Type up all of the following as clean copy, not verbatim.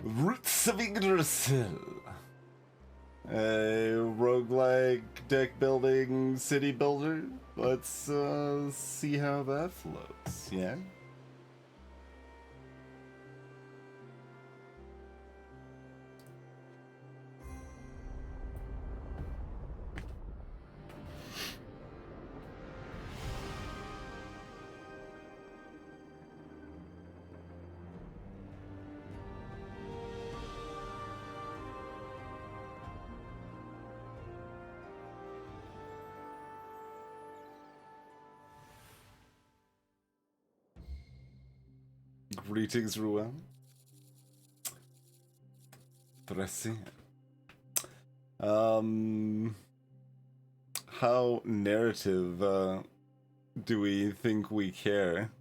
Roots of Yggdrasil. A roguelike deck building city builder. Let's see how that floats, yeah? Greetings, Ruel. Pressing. How narrative do we think we care?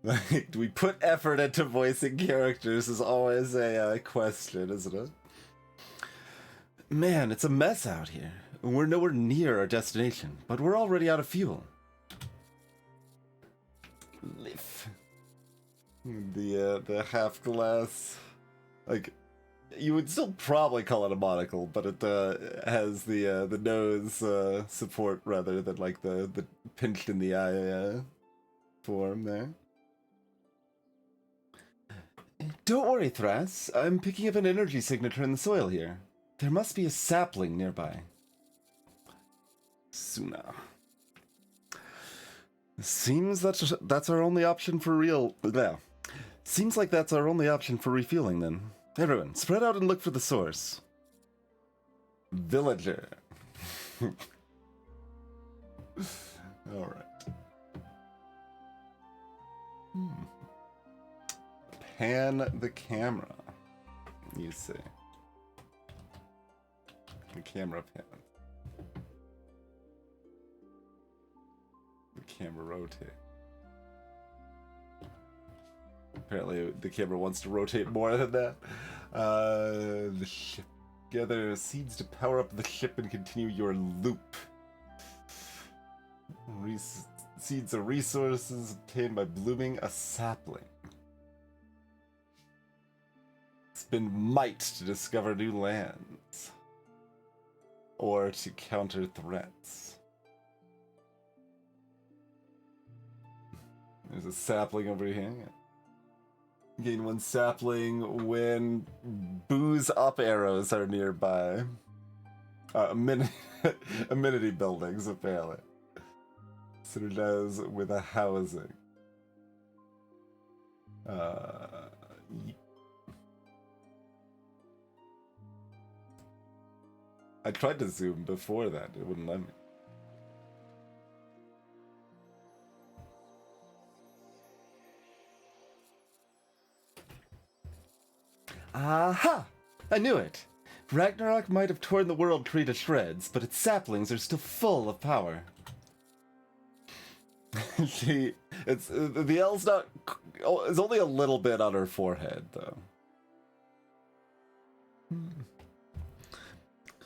Like, do we put effort into voicing characters is always a question, isn't it? Man, it's a mess out here. We're nowhere near our destination, but we're already out of fuel. Live. The half glass, like, you would still probably call it a monocle, but it has the nose support rather than like the pinched in the eye form there. Don't worry, Thras. I'm picking up an energy signature in the soil here. There must be a sapling nearby. Suna. Seems that's our only option for real. Well, seems like that's our only option for refueling then. Everyone, spread out and look for the source. Villager. Alright. Pan the camera, you say. The camera pan. The camera rotate. Apparently the camera wants to rotate more than that. The ship. Gather seeds to power up the ship and continue your loop. Seeds are resources obtained by blooming a sapling. Spend might to discover new lands. Or to counter threats. There's a sapling over here. Gain one sapling when booze up arrows are nearby. Amenity buildings, apparently. Considered as with a housing. I tried to zoom before that, it wouldn't let me. Aha! I knew it! Ragnarok might have torn the world tree to shreds, but its saplings are still full of power. See, the L's not. It's only a little bit on her forehead, though.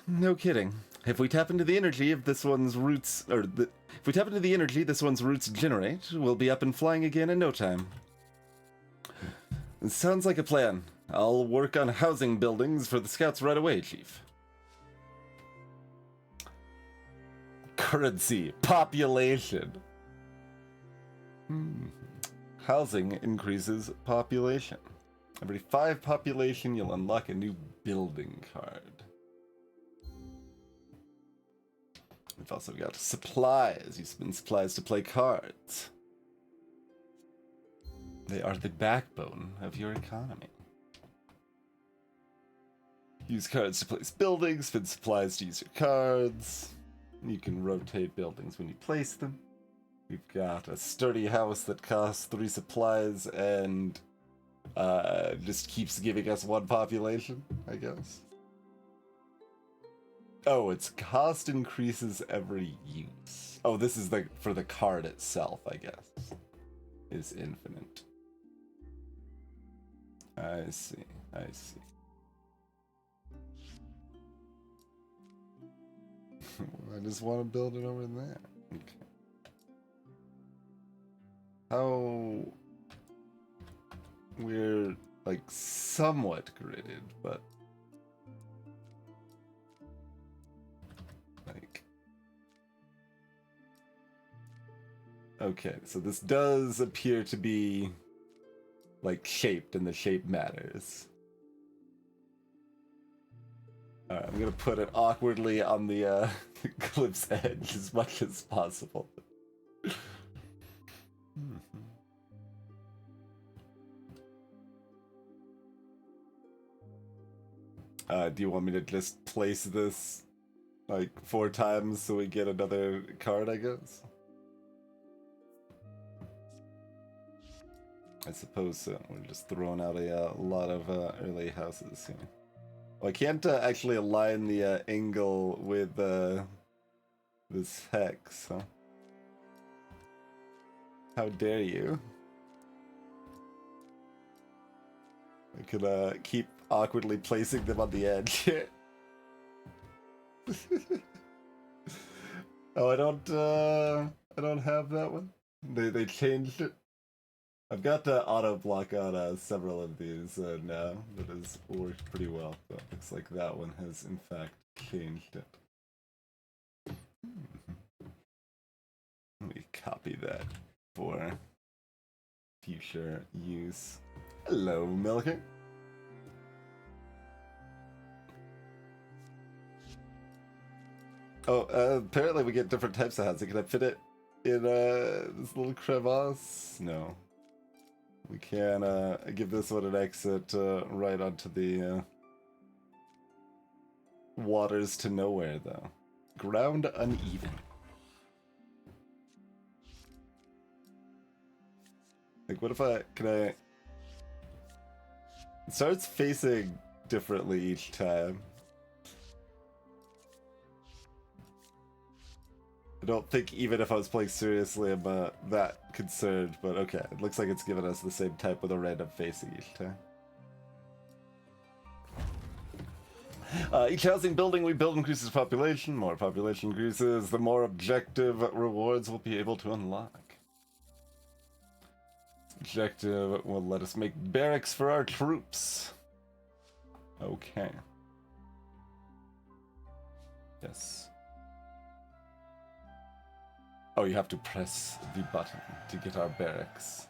No kidding. If we tap into the energy of this one's roots, if we tap into the energy this one's roots generate, we'll be up and flying again in no time. It sounds like a plan. I'll work on housing buildings for the scouts right away, Chief. Currency. Population. Housing increases population. Every 5 population, you'll unlock a new building card. We've also got supplies. You spend supplies to play cards. They are the backbone of your economy. Use cards to place buildings, spend supplies to use your cards. You can rotate buildings when you place them. We've got a sturdy house that costs 3 supplies and just keeps giving us 1 population, I guess. Oh, its cost increases every use. Oh, this is for the card itself, I guess. Is infinite. I see, I see. I just want to build it over there. Okay. How we're like somewhat gridded, but like okay, so this does appear to be like shaped, and the shape matters. Alright, I'm gonna put it awkwardly on the cliff's edge as much as possible. Do you want me to just place this like 4 times so we get another card, I guess? I suppose so. We're just throwing out a lot of early houses here. Well, I can't actually align the angle with this hex, huh? How dare you? I could keep awkwardly placing them on the edge. Oh, I don't have that one. They changed it. I've got auto block on several of these now. That has worked pretty well, but looks like that one has in fact changed it. Let me copy that for future use. Hello, Milker. Oh, apparently we get different types of housing. Can I fit it in this little crevasse? No. We can give this one an exit right onto the waters to nowhere, though. Ground uneven. Like, what if can I... It starts facing differently each time. I don't think even if I was playing seriously I'm that concerned, but okay. It looks like it's giving us the same type with a random facing each time. Each housing building we build increases population. More population increases, the more objective rewards we'll be able to unlock. Objective will let us make barracks for our troops. Okay. Yes. Oh, you have to press the button to get our barracks.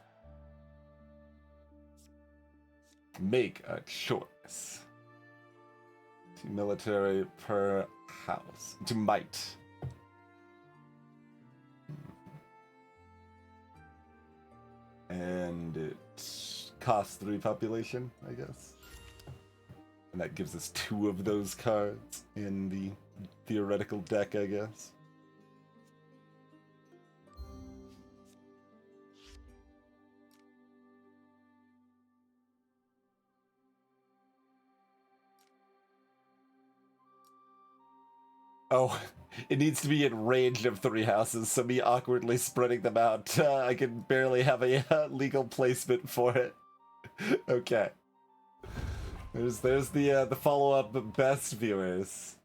Make a choice. To military per house. To might. And it costs 3 population, I guess. And that gives us 2 of those cards in the theoretical deck, I guess. Oh, it needs to be in range of 3 houses, so me awkwardly spreading them out, I can barely have a legal placement for it. Okay. There's the follow-up best viewers.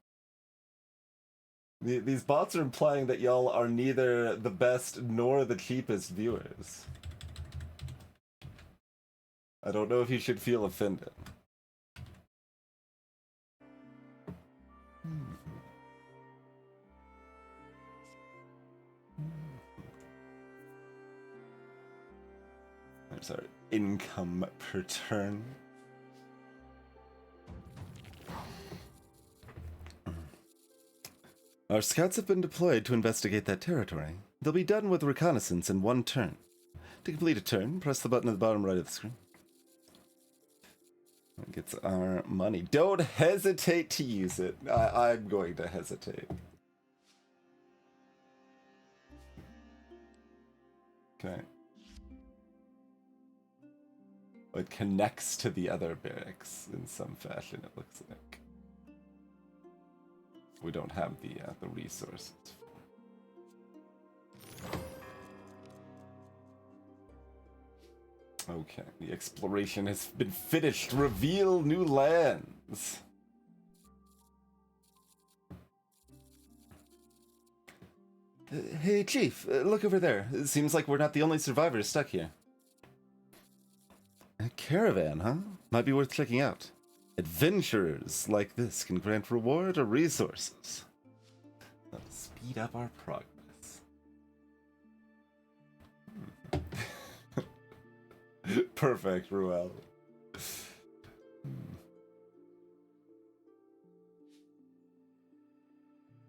These bots are implying that y'all are neither the best nor the cheapest viewers. I don't know if you should feel offended. There's our income per turn. Our scouts have been deployed to investigate that territory. They'll be done with reconnaissance in 1 turn. To complete a turn, press the button at the bottom right of the screen. That gets our money. Don't hesitate to use it. I'm going to hesitate. Okay. It connects to the other barracks in some fashion, it looks like. We don't have the resources. Okay, the exploration has been finished. Reveal new lands. Hey, Chief, look over there. It seems like we're not the only survivors stuck here. A caravan, huh? Might be worth checking out. Adventurers like this can grant reward or resources. That'll speed up our progress. Perfect, Ruel.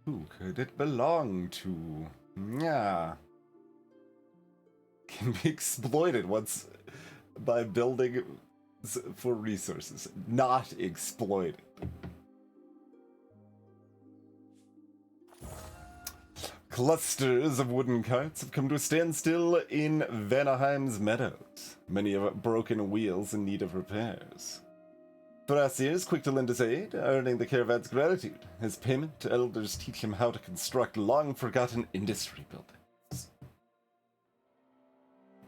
Who could it belong to? Yeah. Can be exploited once by building for resources, not exploited. Clusters of wooden carts have come to a standstill in Vanaheim's meadows. Many have broken wheels in need of repairs. Thrasir is quick to lend his aid, earning the caravan's gratitude. His payment, elders teach him how to construct long-forgotten industry buildings.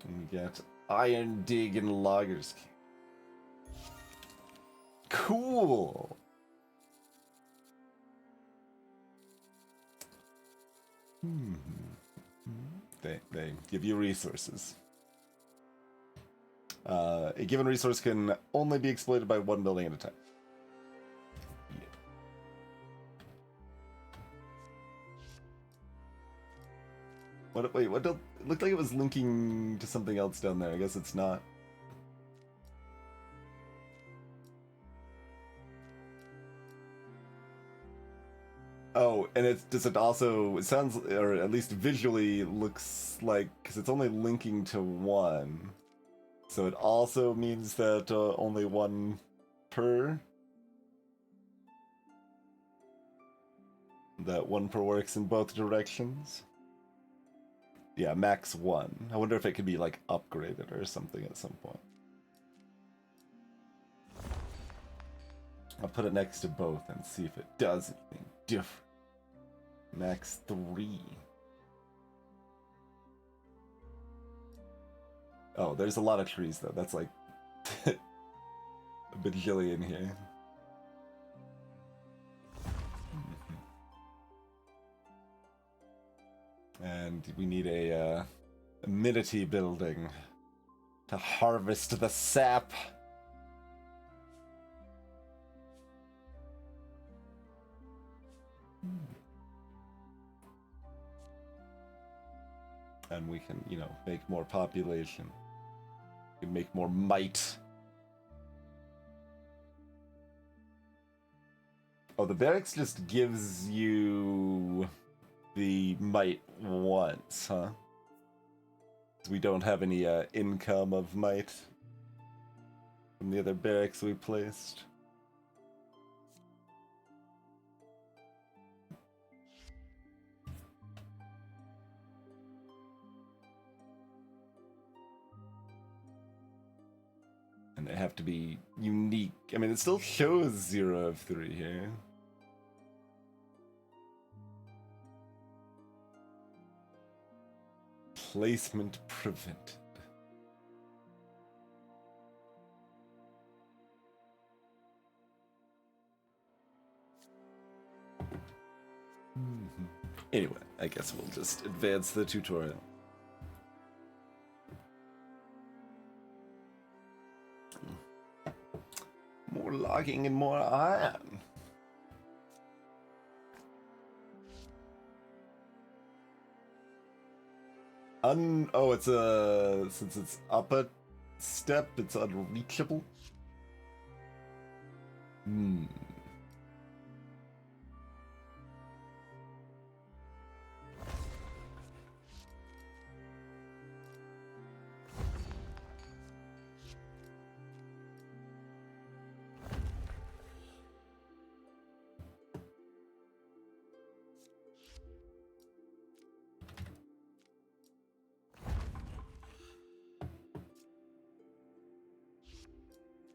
And we get Iron Dig and Loggers King. Cool! They give you resources. A given resource can only be exploited by one building at a time. Yeah. Wait, what? It looked like it was linking to something else down there. I guess it's not. Oh, and does it also, it sounds, or at least visually looks like, because it's only linking to one. So it also means that only one per? That one per works in both directions? Yeah, max one. I wonder if it could be like upgraded or something at some point. I'll put it next to both and see if it does anything different. Max 3. Oh, there's a lot of trees though. That's like a bajillion here. And we need a amenity building to harvest the sap. And we can, you know, make more population. We can make more might. Oh, the barracks just gives you the might once, huh? We don't have any income of might from the other barracks we placed. And they have to be unique. I mean, it still shows 0 of 3 here. Placement prevented. Anyway, I guess we'll just advance the tutorial. More logging and more iron. Oh, it's since it's up a step, it's unreachable.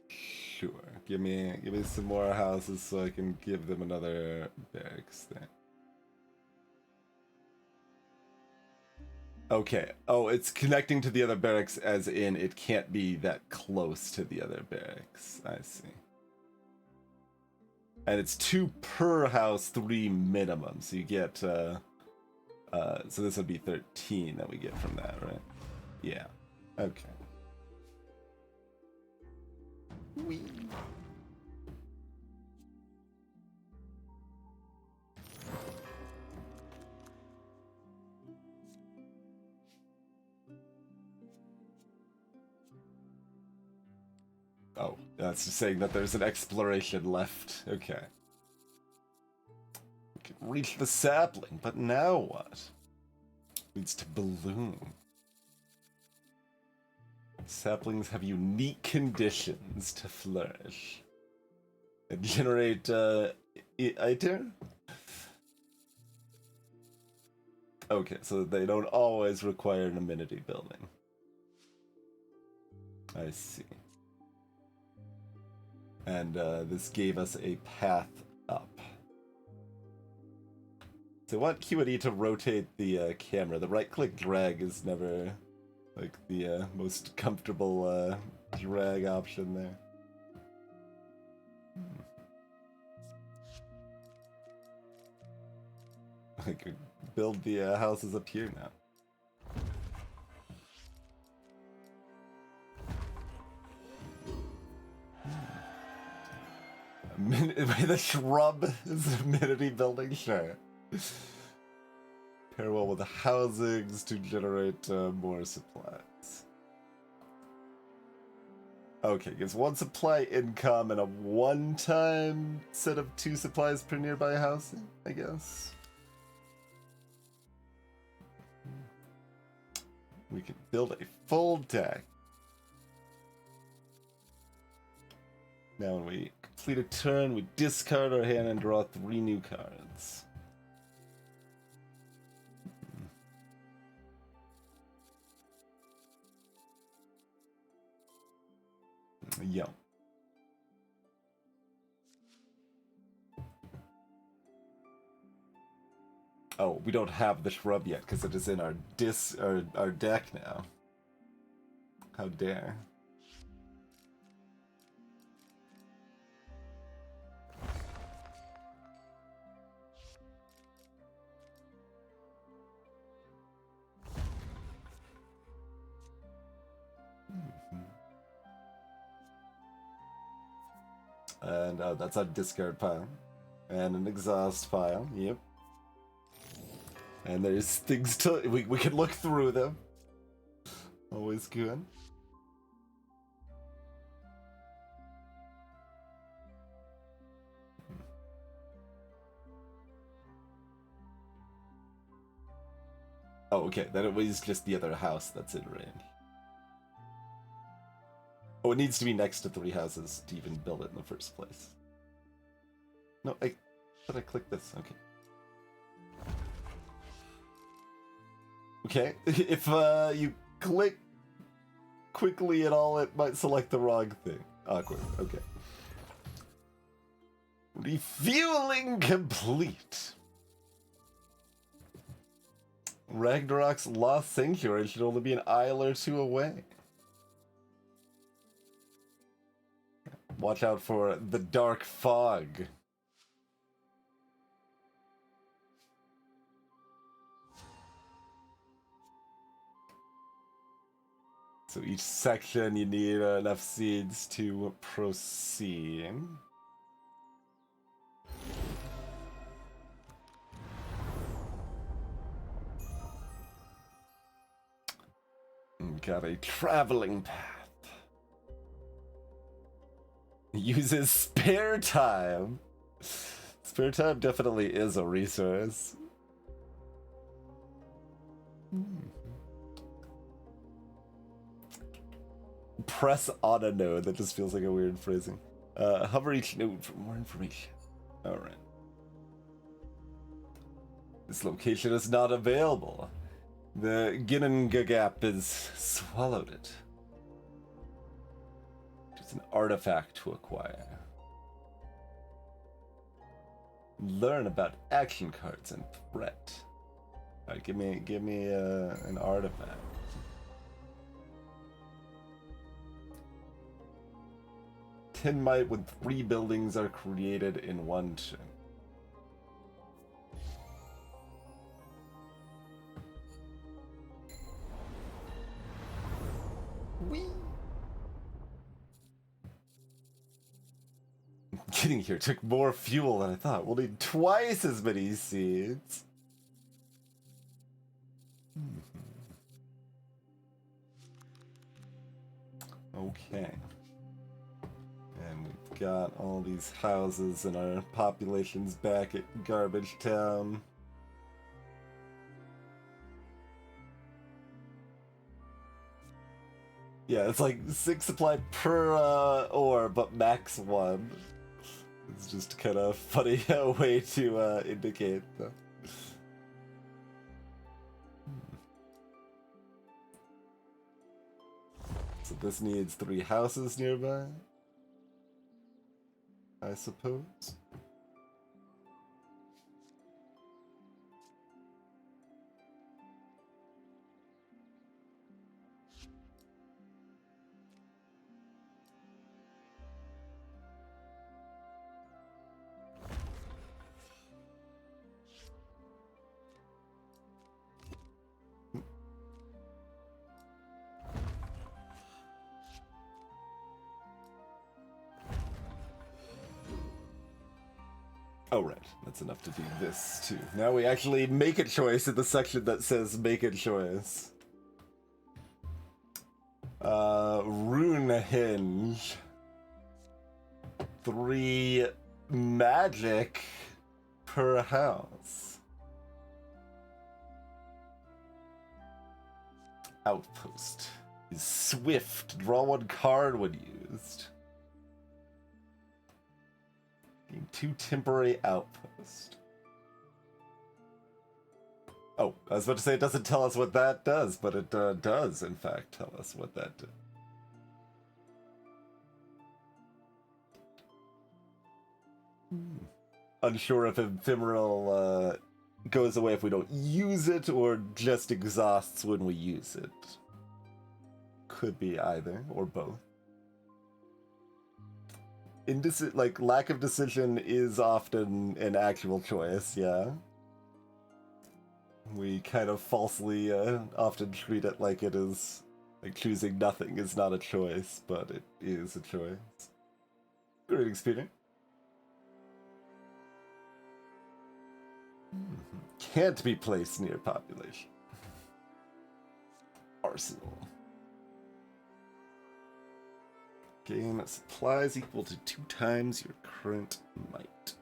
Sure. Give me some more houses so I can give them another barracks there. Okay. Oh, it's connecting to the other barracks as in it can't be that close to the other barracks. I see. And it's 2 per house, 3 minimum. So you get so this would be 13 that we get from that, right? Yeah. Okay. Whee! Oh, that's just saying that there's an exploration left. Okay. We can reach the sapling, but now what? Needs to bloom. Saplings have unique conditions to flourish. And generate, item? Okay, so they don't always require an amenity building. I see. And this gave us a path up. So I want QE to rotate the camera. The right-click drag is never like the most comfortable drag option there. I could build the houses up here now. The shrub is an amenity building? Sure. Pair well with the housings to generate more supplies. Okay, gives 1 supply income and a one-time set of 2 supplies per nearby housing, I guess. We can build a full deck. Now when we complete a turn, we discard our hand and draw 3 new cards. Yum. Oh, we don't have the shrub yet because it is in our our deck now. How dare. And that's a discard pile. And an exhaust pile, yep. And there's things to... We can look through them. Always good. Oh, okay, then it was just the other house that's in range. Oh, it needs to be next to 3 houses to even build it in the first place. No, I thought I clicked this. Okay. Okay, if you click quickly at all, it might select the wrong thing. Awkward, okay. Refueling complete. Ragnarok's lost sanctuary should only be an isle or 2 away. Watch out for the dark fog. So each section you need enough seeds to proceed. Got a traveling path. Uses spare time. Spare time definitely is a resource. Press on a node. That just feels like a weird phrasing. Hover each node for more information. Alright. This location is not available. The Ginnungagap has swallowed it. It's an artifact to acquire. Learn about action cards and threat. Alright, give me an artifact. Tin might when 3 buildings are created in 1 turn. Whee! getting here took more fuel than I thought. We'll need twice as many seeds. Okay. And we've got all these houses and our population's back at Garbage Town. Yeah, it's like 6 supply per ore, but max 1. It's just kind of funny way to indicate that. So this needs 3 houses nearby, I suppose. Oh, right. That's enough to do this, too. Now we actually make a choice in the section that says make a choice. Rune Hinge. 3 magic per house. Outpost is swift. Draw 1 card when used. 2 temporary outposts. Oh, I was about to say it doesn't tell us what that does, but it does, in fact, tell us what that does. Unsure if ephemeral goes away if we don't use it, or just exhausts when we use it. Could be either, or both. Like, lack of decision is often an actual choice, yeah. We kind of falsely often treat it like it is, like choosing nothing is not a choice, but it is a choice. Greetings, Peter. Can't be placed near population. Arsenal. Gain supplies equal to 2 times your current might.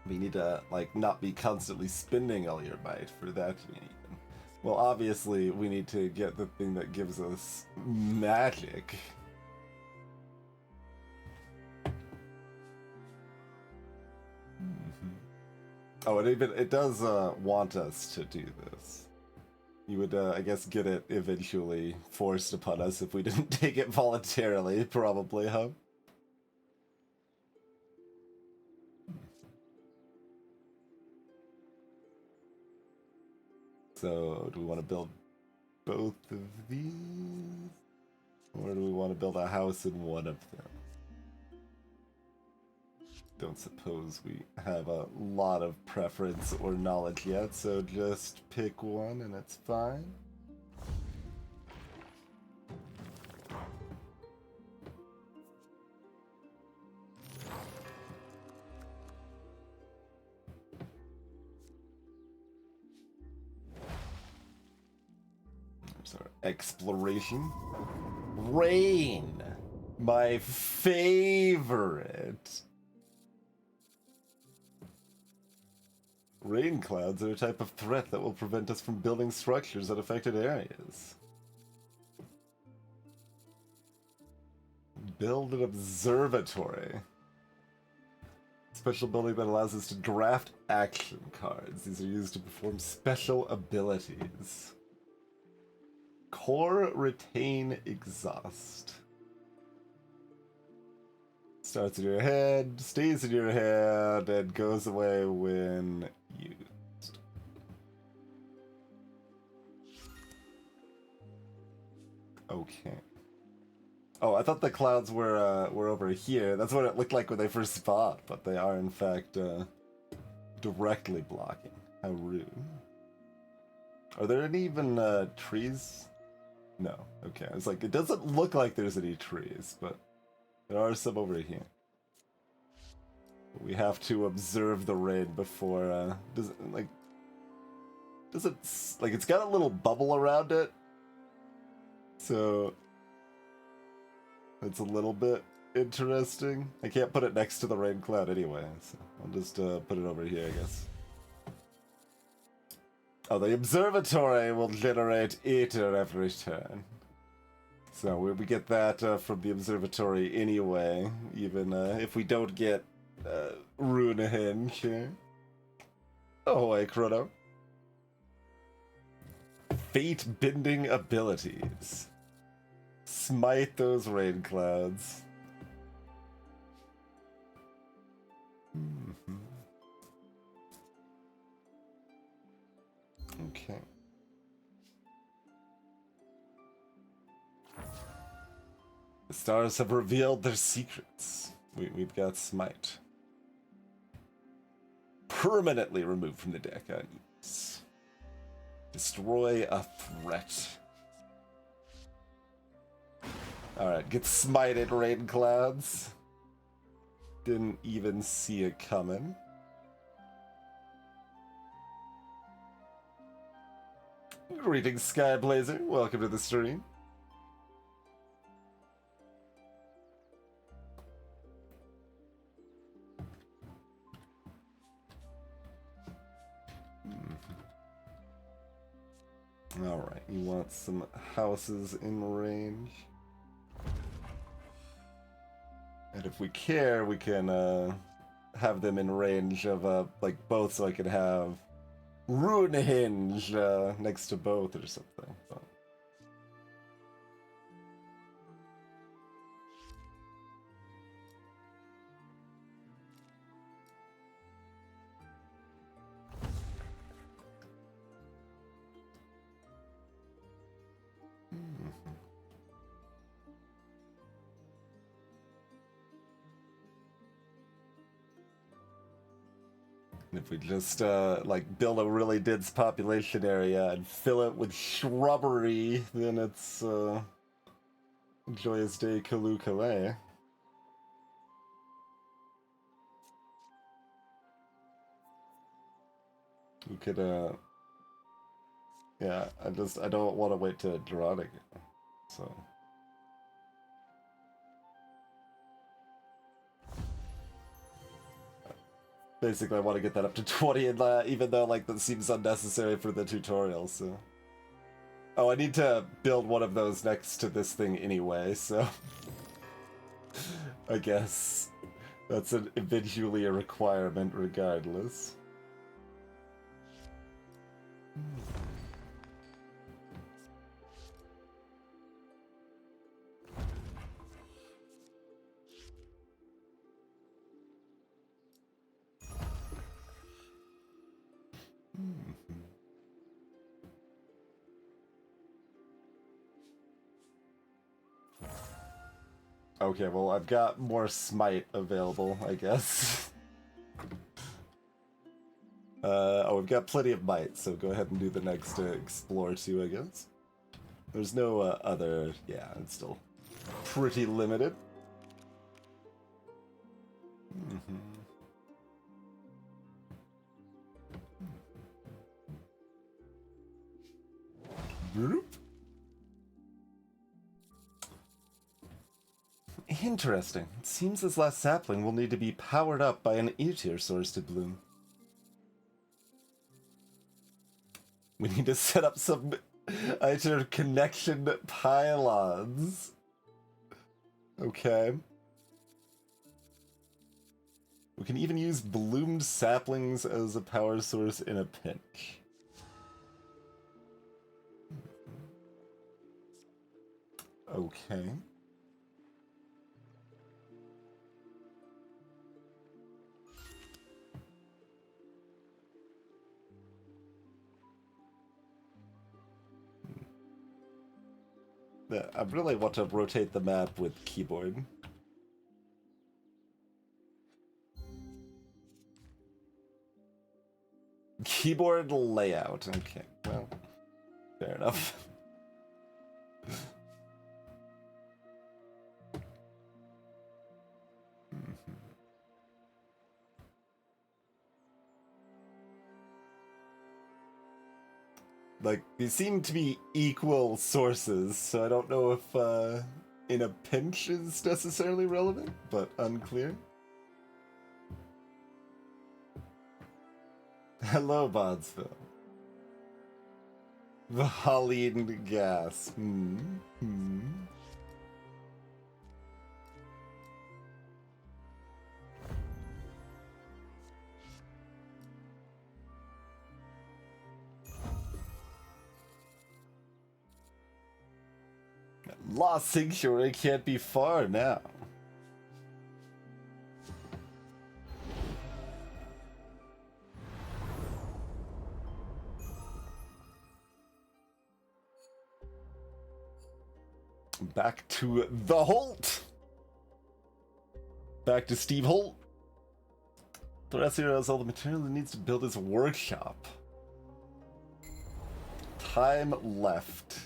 We need to, like, not be constantly spending all your might for that. Well, obviously, we need to get the thing that gives us magic. Oh, it does want us to do this. You would, I guess, get it eventually forced upon us if we didn't take it voluntarily, probably, huh? So, do we want to build both of these? Or do we want to build a house in one of them? Don't suppose we have a lot of preference or knowledge yet, so just pick one and it's fine. There's our exploration. Rain! My favorite! Rain clouds are a type of threat that will prevent us from building structures at affected areas. Build an observatory. Special building that allows us to draft action cards. These are used to perform special abilities. Core, retain, exhaust. Starts in your head, stays in your head, and goes away when used. Okay. Oh, I thought the clouds were over here. That's what it looked like when they first spawned, but they are in fact directly blocking. How rude. Are there any even trees? No. Okay, I was like, it doesn't look like there's any trees, but there are some over here. We have to observe the rain before, does it, like, it's got a little bubble around it, so it's a little bit interesting. I can't put it next to the rain cloud anyway, so I'll just put it over here, I guess. Oh, the observatory will generate ether every turn. So we get that from the observatory anyway, even if we don't get Runehinge. Oh, hey, Chrono. Fate-bending abilities. Smite those rain clouds. Okay. The stars have revealed their secrets. We've got Smite. Permanently removed from the deck on use. Destroy a threat. Alright, get smited, rain clouds. Didn't even see it coming. Greetings, Skyblazer. Welcome to the stream. Alright, you want some houses in range. And if we care, we can have them in range of like both, so I could have Runehinge next to both or something. But... If we just like build a really dense population area and fill it with shrubbery, then it's joyous day Kalu Kalay. We could yeah, I don't want to wait to Dronic, so. Basically, I want to get that up to 20, and even though like that seems unnecessary for the tutorial, so. Oh, I need to build one of those next to this thing anyway, so. I guess that's eventually a requirement regardless. Okay, well, I've got more Smite available, I guess. Oh, we've got plenty of Might, so go ahead and do the next Explore too, I guess. There's no other... Yeah, it's still pretty limited. Bloop. Interesting. It seems this last sapling will need to be powered up by an Etir source to bloom. We need to set up some Etir connection pylons. Okay. We can even use bloomed saplings as a power source in a pinch. Okay. I really want to rotate the map with keyboard. Keyboard layout. Okay, well, Fair enough. Like, they seem to be equal sources, so I don't know if in a pinch is necessarily relevant, but unclear. Hello, Bodsville. Vahaline gas. Lost Sanctuary can't be far now. Back to the Holt. Back to Steve Holt. Yggdrasil has all the material he needs to build his workshop. Time left.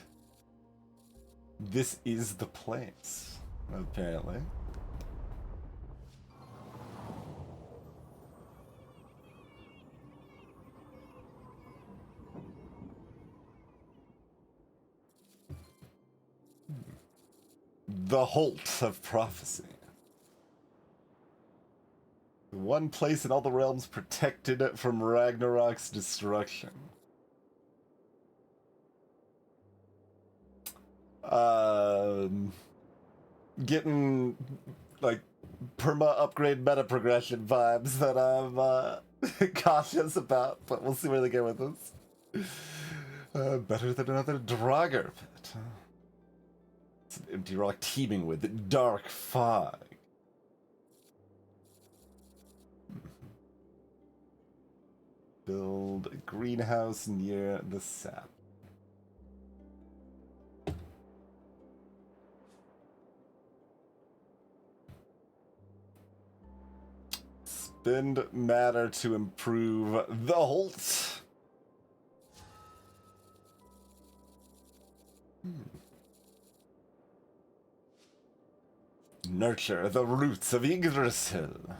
This is the place, apparently. The Holt of Prophecy. The one place in all the realms protected from Ragnarok's destruction. Getting like perma upgrade metaprogression vibes that I'm cautious about, but we'll see where they go with this. Better than another Draugr pit. It's an empty rock teeming with dark fog. Build a greenhouse near the sap. Spend matter to improve the Holt. Nurture the roots of Yggdrasil.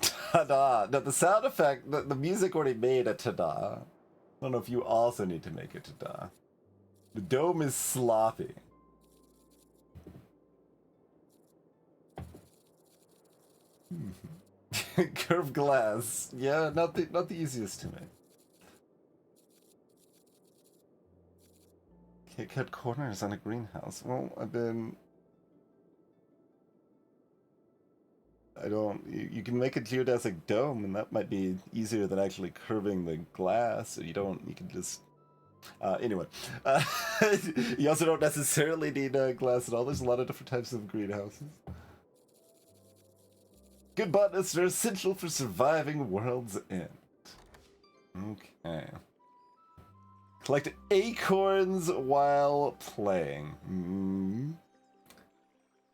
Ta-da! Now the sound effect, the music already made a ta-da. I don't know if you also need to make a ta-da. The dome is sloppy. Curved glass. Yeah, not the easiest to make. Can't cut corners on a greenhouse. Well, you can make a geodesic dome, and that might be easier than actually curving the glass, so you can just... anyway. You also don't necessarily need glass at all. There's a lot of different types of greenhouses. Good botanists are essential for surviving World's End. Okay. Collect acorns while playing.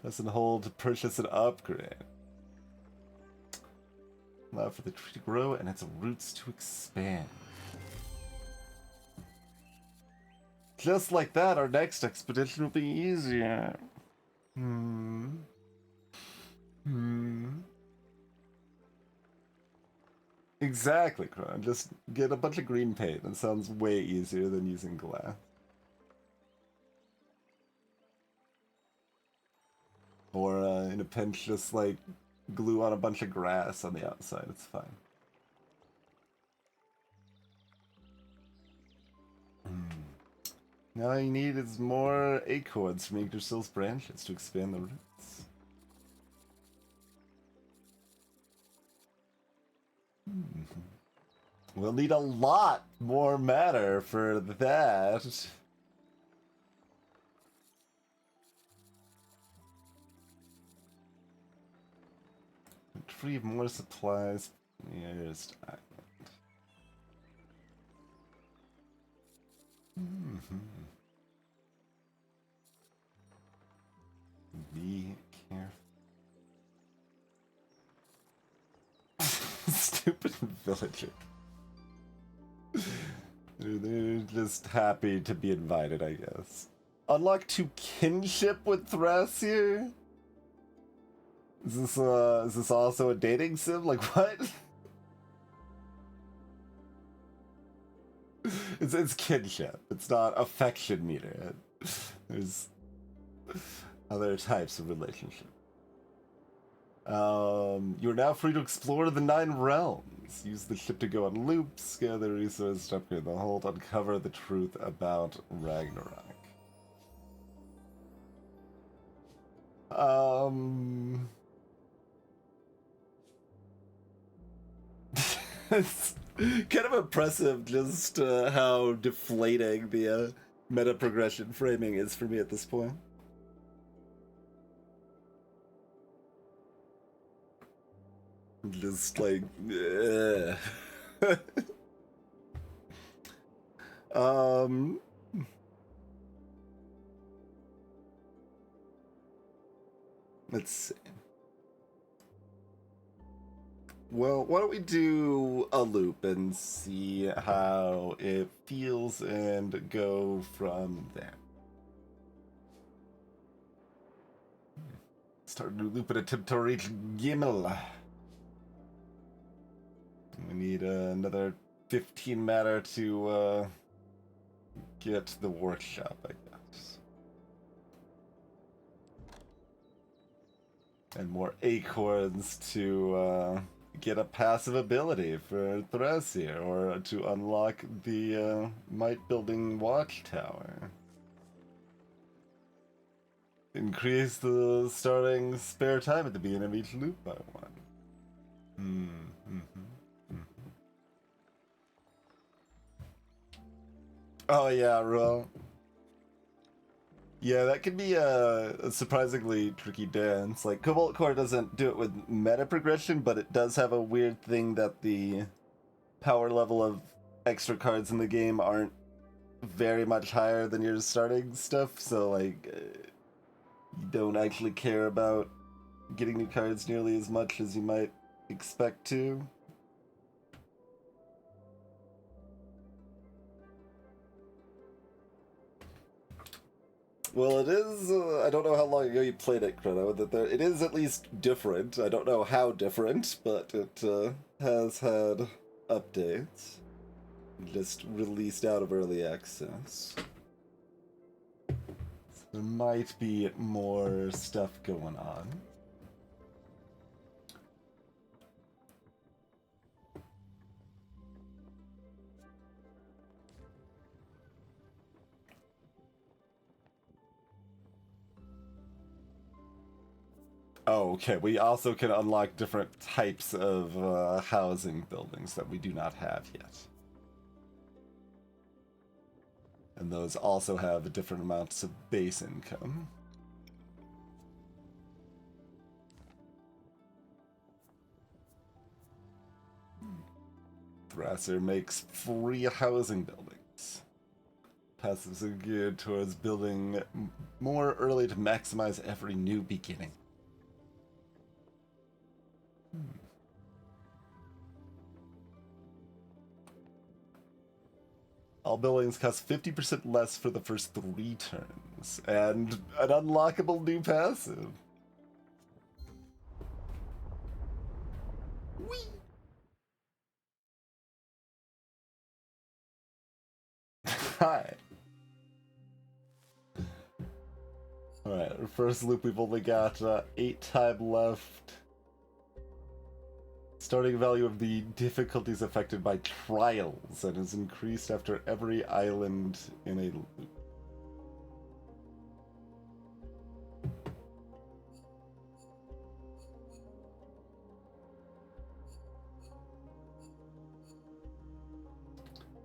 Press and hold to purchase an upgrade. Allow for the tree to grow and its roots to expand. Just like that, our next expedition will be easier. Exactly, Kron. Just get a bunch of green paint. That sounds way easier than using glass. Or in a pinch, just like glue on a bunch of grass on the outside. It's fine. Now all you need is more acorns from Yggdrasil's branches to expand the roots. We'll need a lot more matter for that. Retrieve more supplies nearest island. Be careful. stupid villager. They're just happy to be invited, I guess. Unlock 2 kinship with Thrasir? Is this also a dating sim? Like, what? It's kinship. It's not affection meter. There's other types of relationship. You're now free to explore the 9 realms. Use the ship to go on loops, gather resources to upgrade the hold, uncover the truth about Ragnarok. It's kind of impressive just how deflating the meta-progression framing is for me at this point. Just like, let's see. Well, why don't we do a loop and see how it feels and go from there. Start a new loop and attempt to reach Gimel. We need another 15 matter to get the workshop, I guess. And more acorns to get a passive ability for Thrasir, or to unlock the might building watchtower. Increase the starting spare time at the beginning of each loop by 1. Oh yeah, Ro. Yeah, that can be a surprisingly tricky dance. Like, Cobalt Core doesn't do it with meta progression, but it does have a weird thing that the power level of extra cards in the game aren't very much higher than your starting stuff, so like, you don't actually care about getting new cards nearly as much as you might expect to. Well, it is, I don't know how long ago you played it, Chrono, it is at least different. I don't know how different, but it has had updates. Just released out of early access. So there might be more stuff going on. Oh, okay. We also can unlock different types of housing buildings that we do not have yet. And those also have different amounts of base income. Thrasir makes free housing buildings. Passives are geared towards building more early to maximize every new beginning. All buildings cost 50% less for the first 3 turns, and an unlockable new passive. Whee! Hi. Alright, our first loop, we've only got 8 time left. Starting value of the difficulties affected by trials, and is increased after every island in a loop.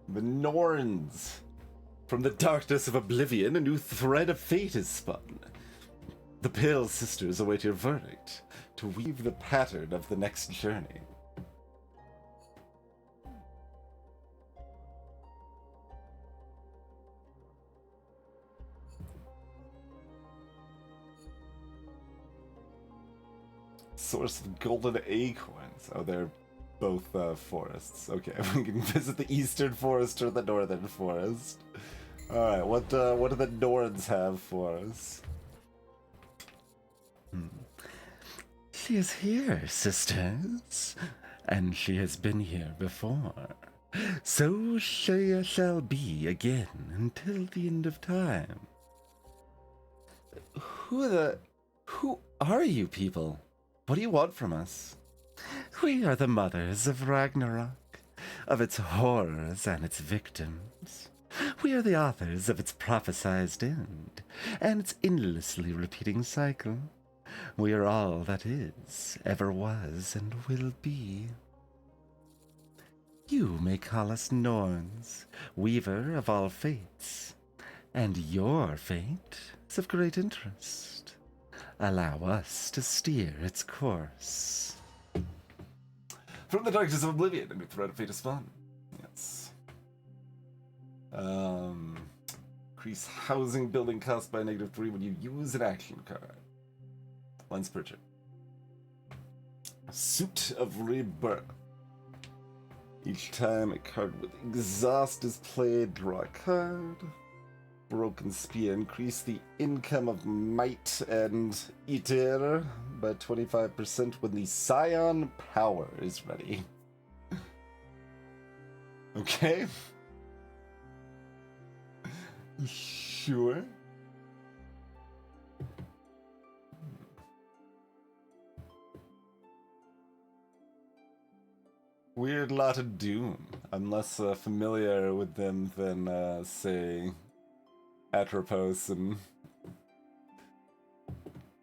The Norns! From the darkness of oblivion, a new thread of fate is spun. The Pale Sisters await your verdict, to weave the pattern of the next journey. Source of golden acorns. Oh, they're both forests. Okay, we can visit the eastern forest or the northern forest. Alright, what do the Norns have for us? She is here, sisters, and she has been here before. So she shall be again until the end of time. Who are you people? What do you want from us? We are the mothers of Ragnarok, of its horrors and its victims. We are the authors of its prophesied end, and its endlessly repeating cycle. We are all that is, ever was, and will be. You may call us Norns, weaver of all fates, and your fate is of great interest. Allow us to steer its course. From the darkness of oblivion, a new threat of fate is spawn. Yes. Increase housing building cost by -3 when you use an action card. Once per turn. Suit of Rebirth. Each time a card with exhaust is played, draw a card. Broken Spear. Increase the income of Might and Iter by 25% when the Scion Power is ready. Okay. Sure. Weird lot of Doom. I'm less familiar with them than, say, Atropos and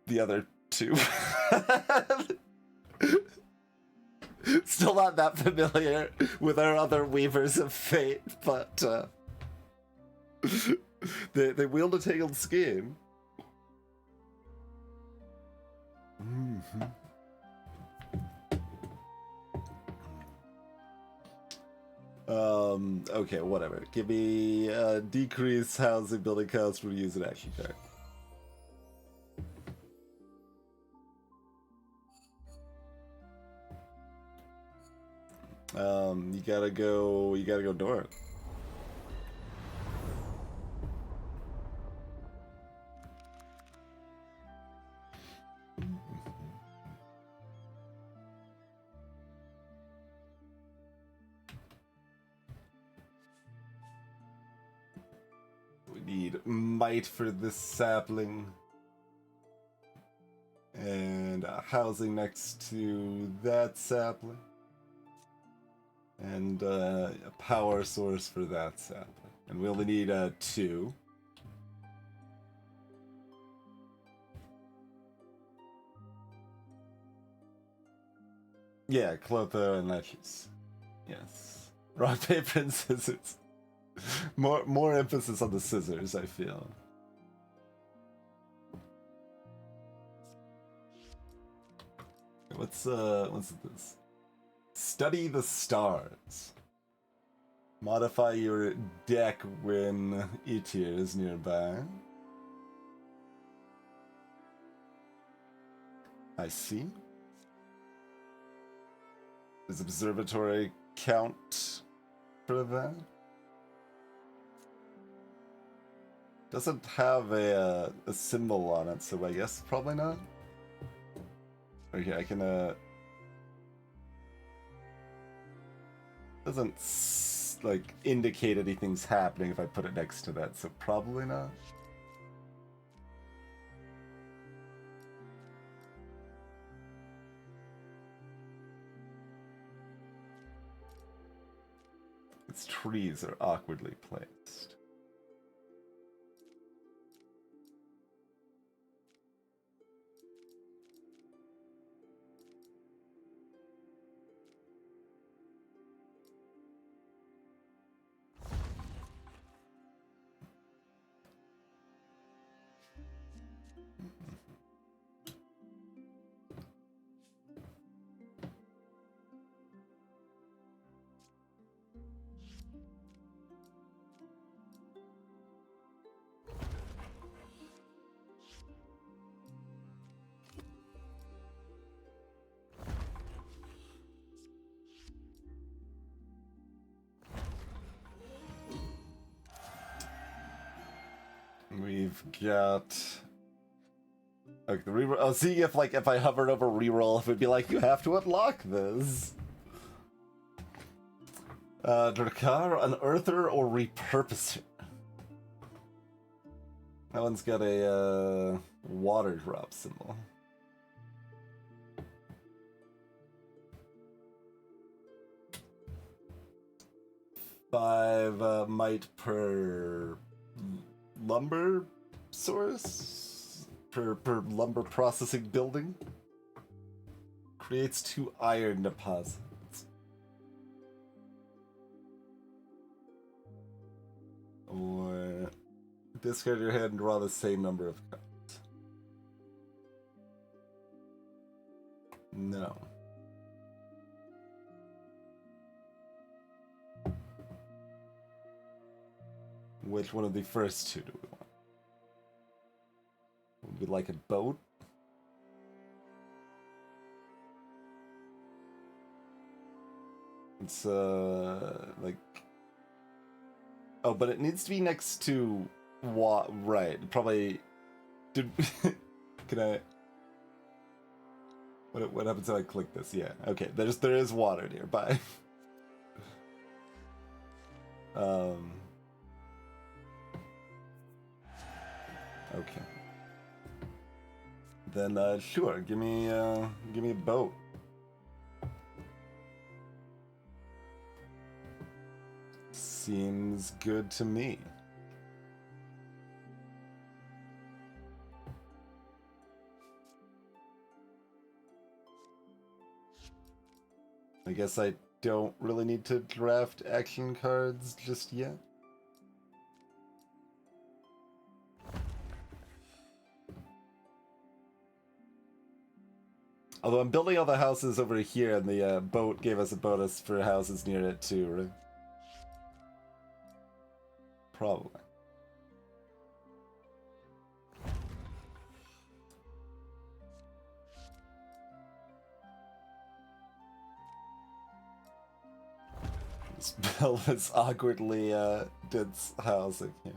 the other two. Still not that familiar with our other Weavers of Fate, but they wield a tangled scheme. Mm-hmm. Okay, whatever. Give me decrease housing building cost when you use an action card. You gotta go north. We need might for this sapling. And housing next to that sapling. And a power source for that sapling. And we only need 2. Yeah, Clotho and Ledges. Yes. Rock, paper, and scissors. More emphasis on the scissors, I feel. What's this? Study the stars. Modify your deck when Etir is nearby. I see. Does observatory count for that? Doesn't have a symbol on it, so I guess probably not. Okay, I can doesn't like indicate anything's happening if I put it next to that, so probably not. Its trees are awkwardly placed. We've got... Okay, the reroll. I'll see if I hovered over reroll, if it'd be like, you have to unlock this. Drakar, Unearther, or Repurposer? That one's got a water drop symbol. Five might per lumber source? Per lumber processing building? Creates 2 iron deposits. Or discard your hand and draw the same number of cards. No. Which one of the first 2 do we want? Would we like a boat? It's like... Oh, but it needs to be next to right, probably... Did... Can I... What happens if I click this? Yeah, okay, there is water nearby. Okay. Then, sure, give me a boat. Seems good to me. I guess I don't really need to draft action cards just yet. Although I'm building all the houses over here, and the boat gave us a bonus for houses near it too, right? Probably. Spell this awkwardly dense housing here.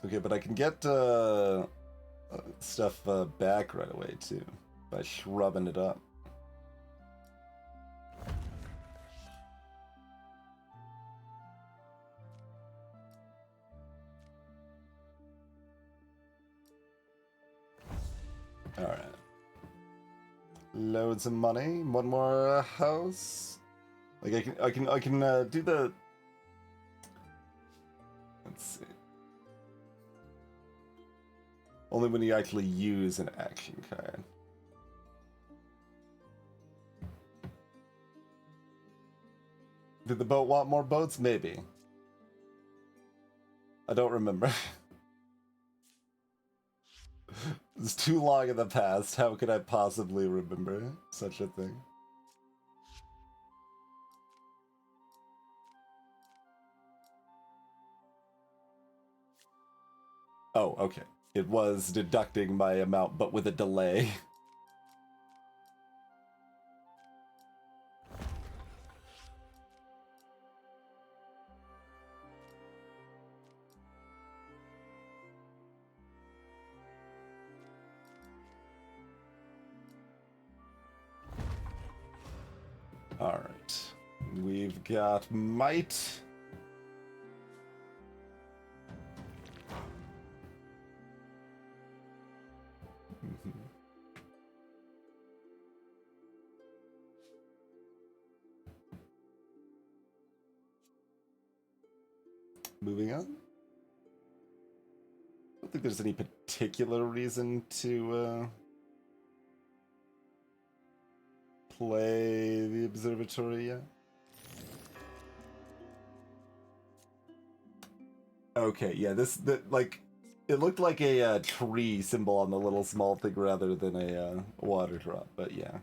Okay, but I can get stuff back right away too by shrubbing it up. All right. Loads of money. One more house. Like I can do the. Let's see. Only when you actually use an action card. Did the boat want more boats? Maybe. I don't remember. It's too long in the past. How could I possibly remember such a thing? Oh, okay. It was deducting my amount, but with a delay. Alright. We've got might. Moving on. I don't think there's any particular reason to play the observatory yet. Okay, yeah, like, it looked like a tree symbol on the little small thing rather than a water drop, but yeah.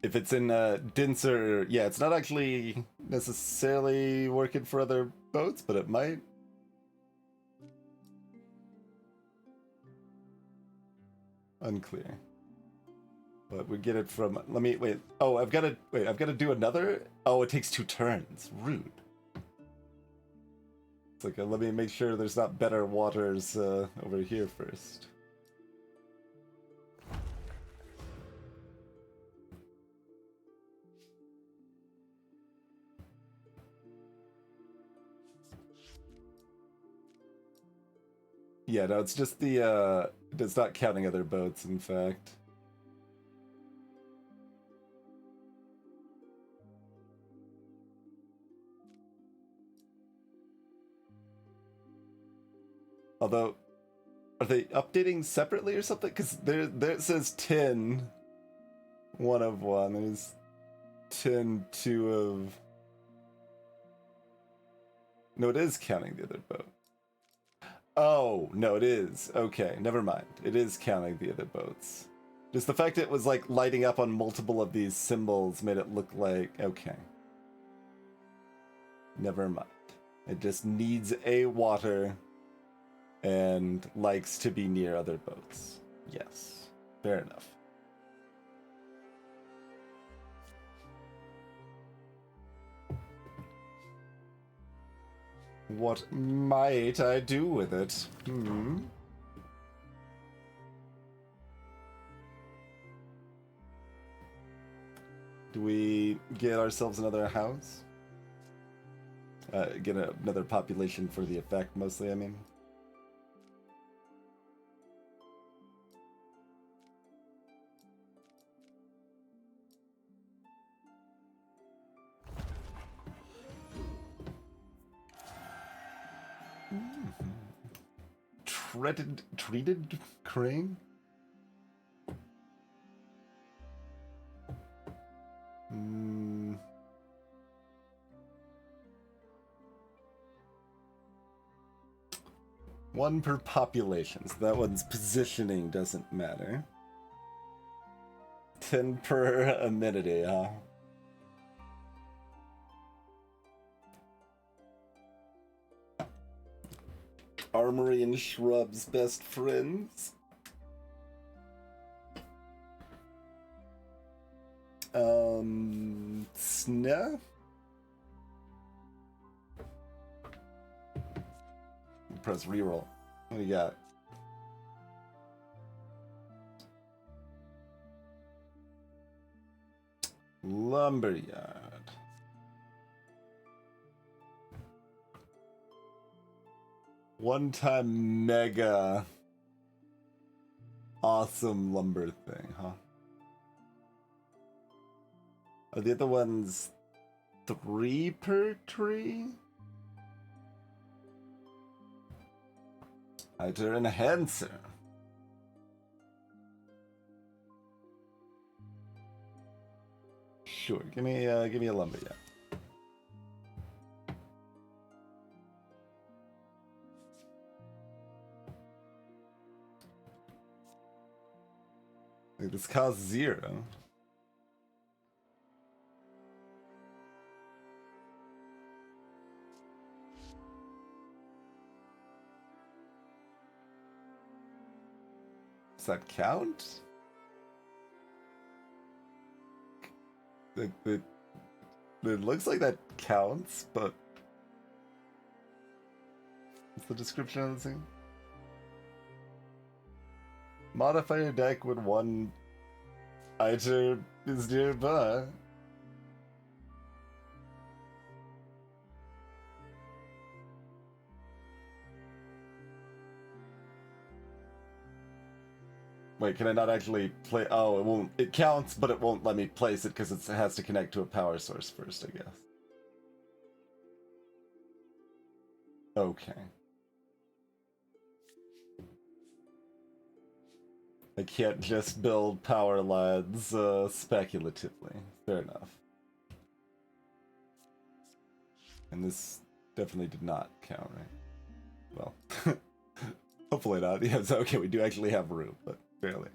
if it's in denser, yeah, it's not actually necessarily working for other boats, but it might. Unclear. But we get it from. Let me wait. Oh, I've got to wait. I've got to do another. Oh, it takes 2 turns. Rude. It's like let me make sure there's not better waters over here first. Yeah, no, it's just the it's not counting other boats, in fact. Although, are they updating separately or something? Because there it says 10, 1 of 1. There's 10, 2 of. No, it is counting the other boat. Oh, no, it is. Okay, never mind. It is counting the other boats. Just the fact it was like lighting up on multiple of these symbols made it look like, okay. Never mind. It just needs a water and likes to be near other boats. Yes, fair enough. What might I do with it? Do we get ourselves another house? Get another population for the effect, mostly, I mean. Treated crane? One per population, so that one's positioning doesn't matter. 10 per amenity, huh? Armory and shrubs, best friends. Sneh? Press reroll. What do you got? Lumberyard. One-time mega awesome lumber thing, huh? Are the other ones 3 per tree? Hiter enhancer. Sure, give me a lumber, yeah. Like this costs 0. Does that count? It looks like that counts, but what's the description of the thing? Modify your deck when one item is nearby. Wait, can I not actually play? Oh, it won't. It counts, but it won't let me place it because it has to connect to a power source first, I guess. Okay. I can't just build power lines speculatively. Fair enough. And this definitely did not count, right? Well, hopefully not. Yeah, so, okay, we do actually have room, but barely.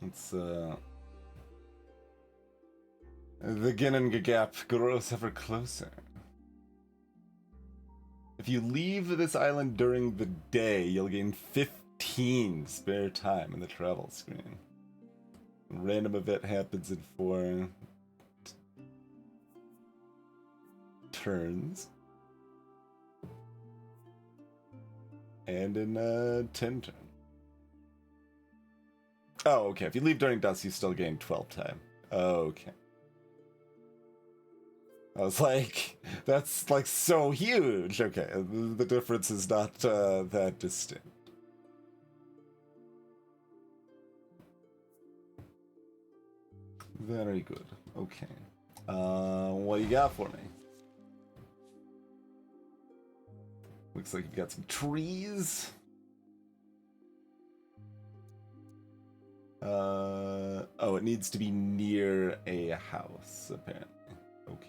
It's the Ginninga Gap grows ever closer. If you leave this island during the day, you'll gain 15 spare time in the travel screen. A random event happens in 4 turns. And in 10 turns. Oh, okay. If you leave during dusk, you still gain 12 time. Okay. I was like, that's like so huge. Okay, the difference is not that distinct. Very good. Okay. What you got for me? Looks like you've got some trees. Oh, it needs to be near a house, apparently. Okay.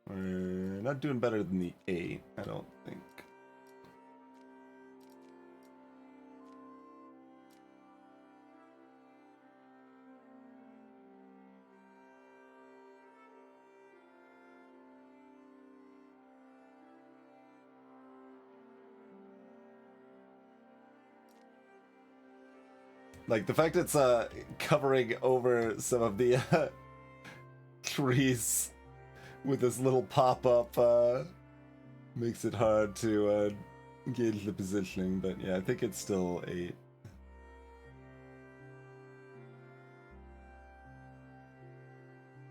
We're not doing better than the 8, I don't think. Like, the fact it's covering over some of the trees with this little pop-up makes it hard to gauge the positioning, but yeah, I think it's still 8.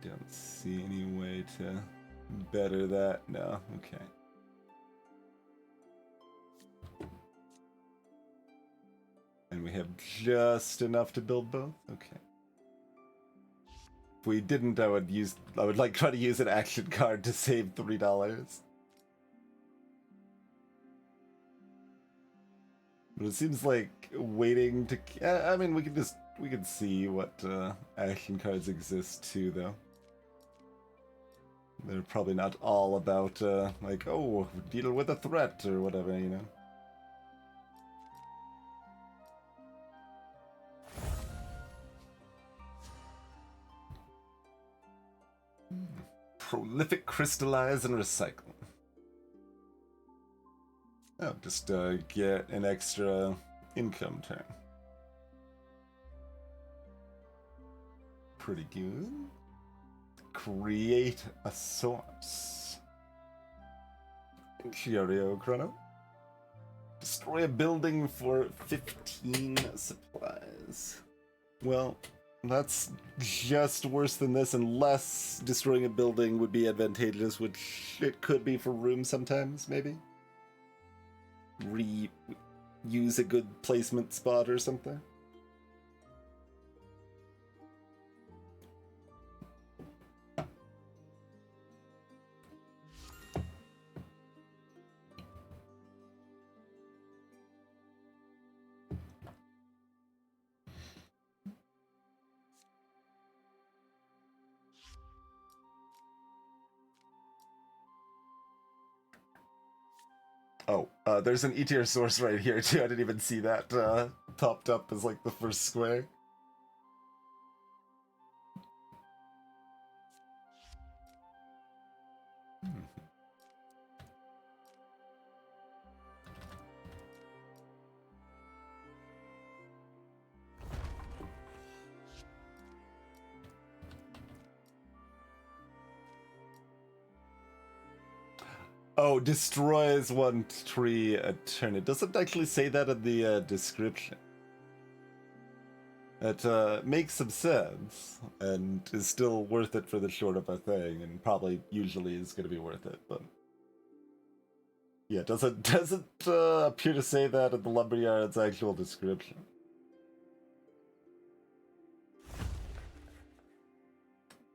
Don't see any way to better that. No, okay. And we have just enough to build both? Okay. If we didn't, I would like try to use an action card to save $3. But it seems like waiting to... I mean, we can see what action cards exist too, though. They're probably not all about, like, oh, deal with a threat or whatever, you know? Prolific, crystallize, and recycle. Oh, just get an extra income turn. Pretty good. Create a source. Cheerio, Chrono. Destroy a building for 15 supplies. Well, that's just worse than this, unless destroying a building would be advantageous, which it could be for rooms sometimes, maybe? Use a good placement spot or something? Oh, there's an E-tier source right here too. I didn't even see that popped up as like the first square. Oh, destroys one tree a turn. It doesn't actually say that in the description. It makes some sense, and is still worth it for the short of a thing, and probably usually is going to be worth it, but... Yeah, it doesn't appear to say that in the Lumberyard's actual description.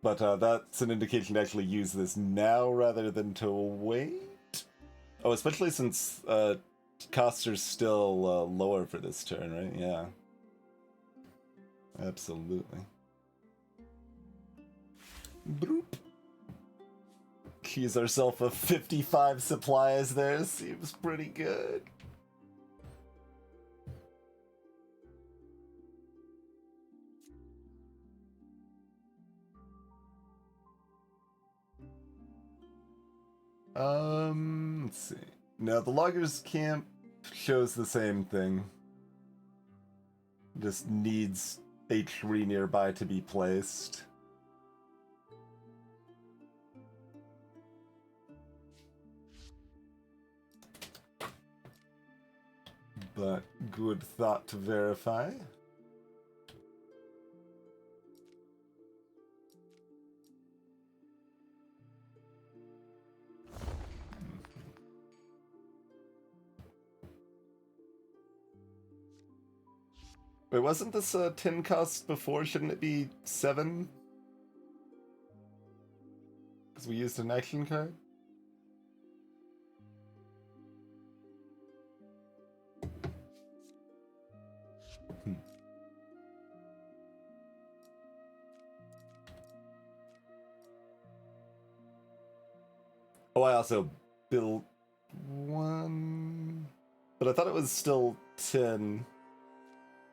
But that's an indication to actually use this now rather than to wait? Oh, especially since costs are still lower for this turn, right? Yeah. Absolutely. Broop. Keys ourselves of 55 supplies there. Seems pretty good. Let's see. No, the loggers camp shows the same thing. Just needs a tree nearby to be placed. But good thought to verify. Wait, wasn't this 10 cost before? Shouldn't it be 7? Because we used an action card? Oh, I also built one, but I thought it was still 10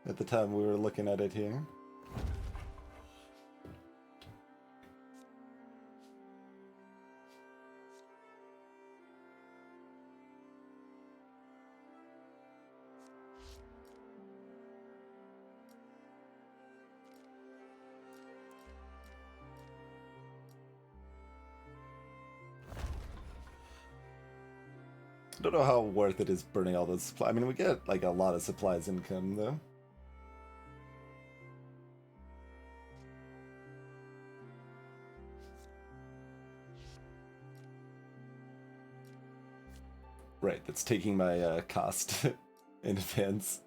at the time we were looking at it here. I don't know how worth it is burning all those supplies. I mean, we get like a lot of supplies income though. Right, that's taking my cost in advance.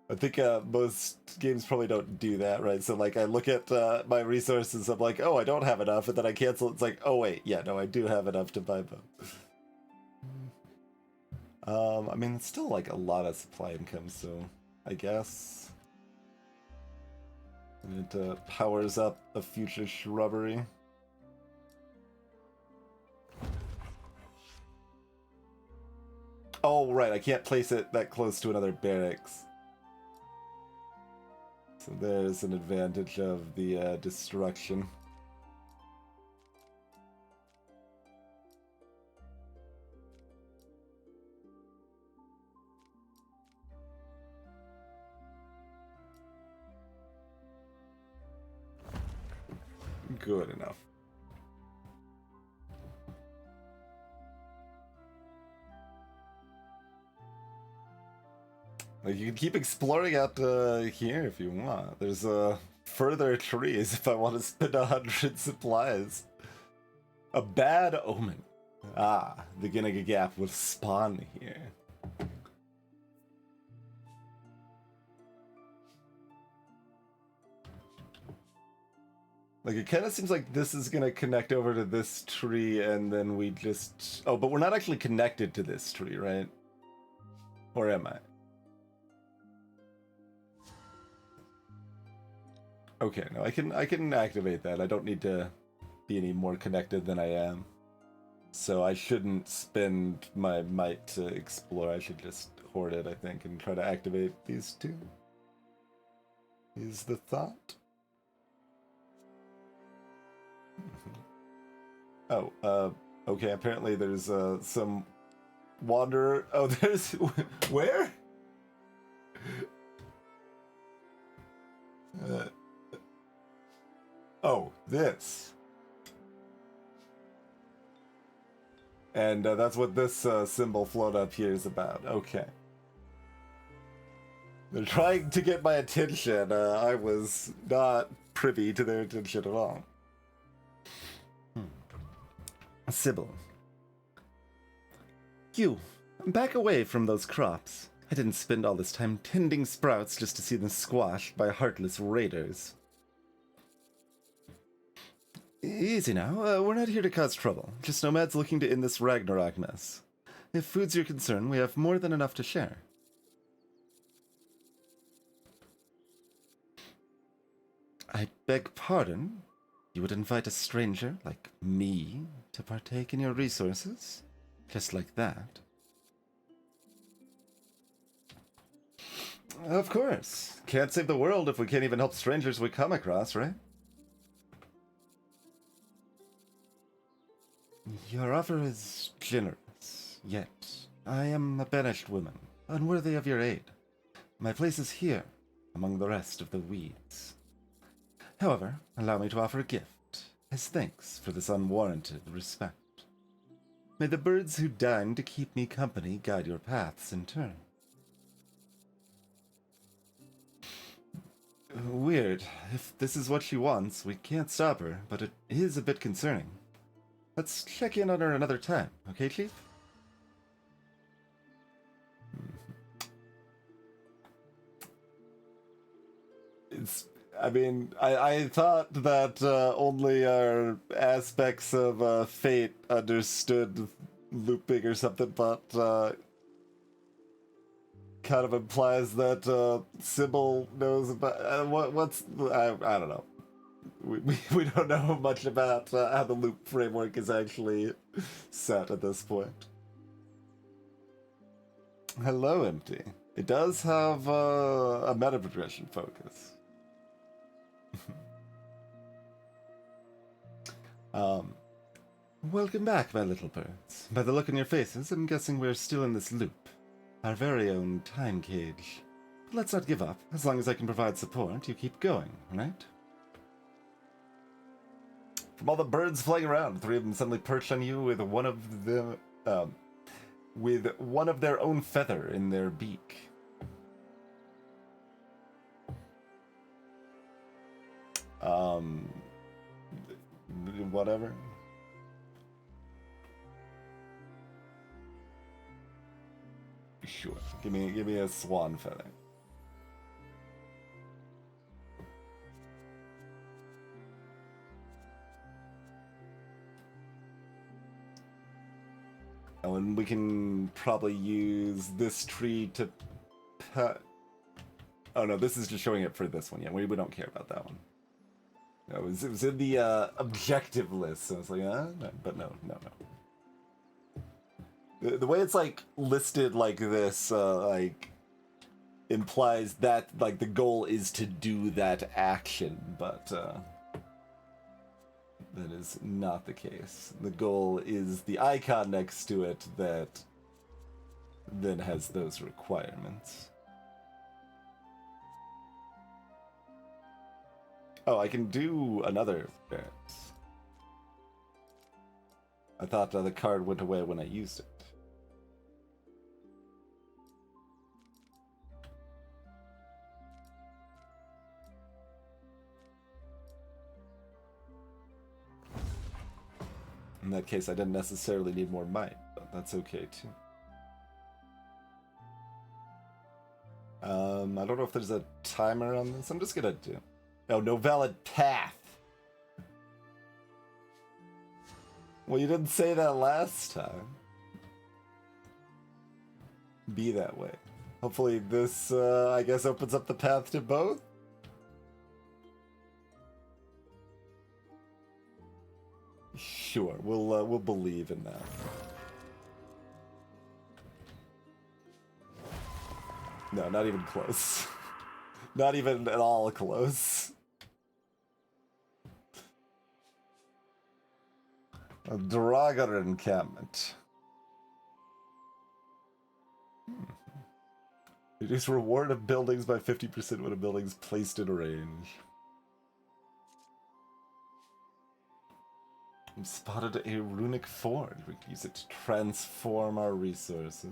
I think most games probably don't do that, right? So like I look at my resources, I'm like, oh, I don't have enough, and then I cancel. It's like, oh wait, yeah, no, I do have enough to buy both. I mean, it's still like a lot of supply income, so I guess. And it powers up a future shrubbery. Oh, right, I can't place it that close to another barracks. So there's an advantage of the destruction. Good enough. Like, you can keep exploring out here if you want. There's further trees if I want to spend 100 supplies. A bad omen. Ah, the Ginniga Gap will spawn here. Like, it kind of seems like this is going to connect over to this tree, and then we just... Oh, but we're not actually connected to this tree, right? Or am I? Okay, no, I can activate that. I don't need to be any more connected than I am. So I shouldn't spend my might to explore. I should just hoard it, I think, and try to activate these two. Is the thought? Oh, okay, apparently there's some wanderer. Oh, there's... Where? Oh, this. And that's what this symbol float up here is about. Okay. They're trying to get my attention. I was not privy to their attention at all. Sybil. You, back away from those crops. I didn't spend all this time tending sprouts just to see them squashed by heartless raiders. Easy now. We're not here to cause trouble. Just nomads looking to end this Ragnarok mess. If food's your concern, we have more than enough to share. I beg pardon? you would invite a stranger like me to partake in your resources? Just like that? Of course. Can't save the world if we can't even help strangers we come across, right? Your offer is generous, yet I am a banished woman, unworthy of your aid. My place is here, among the rest of the weeds. However, allow me to offer a gift, as thanks for this unwarranted respect. May the birds who deign to keep me company guide your paths in turn. Weird. If this is what she wants, we can't stop her, but it is a bit concerning. Let's check in on her another time, okay, Chief? I thought that only our aspects of fate understood looping or something, but kind of implies that Sybil knows about I don't know. We don't know much about how the loop framework is actually set at this point. Hello, Empty. It does have a metaprogression focus. Welcome back, my little birds. By the look in your faces, I'm guessing we're still in this loop. Our very own time cage. But let's not give up. As long as I can provide support, you keep going, right? From all the birds flying around, three of them suddenly perch on you with one of them, with one of their own feather in their beak. Whatever. Sure. Give me a swan feather. Oh, and we can probably use this tree to oh no, this is just showing it for this one. Yeah, we don't care about that one. No, it was in the objective list, so it's like, no, but no. The way it's like listed like this, like implies that like the goal is to do that action, but that is not the case. The goal is the icon next to it that then has those requirements. Oh, I can do another bit. I thought the card went away when I used it. In that case, I didn't necessarily need more might, but that's okay too. I don't know if there's a timer on this. I'm just gonna do. Oh, no valid path. Well, you didn't say that last time. Be that way. Hopefully this, I guess, opens up the path to both. Sure, we'll believe in that. No, not even close. Not even at all close. A Draugr encampment. Reduce reward of buildings by 50% when a building's placed in range. We've spotted a runic forge. We can use it to transform our resources.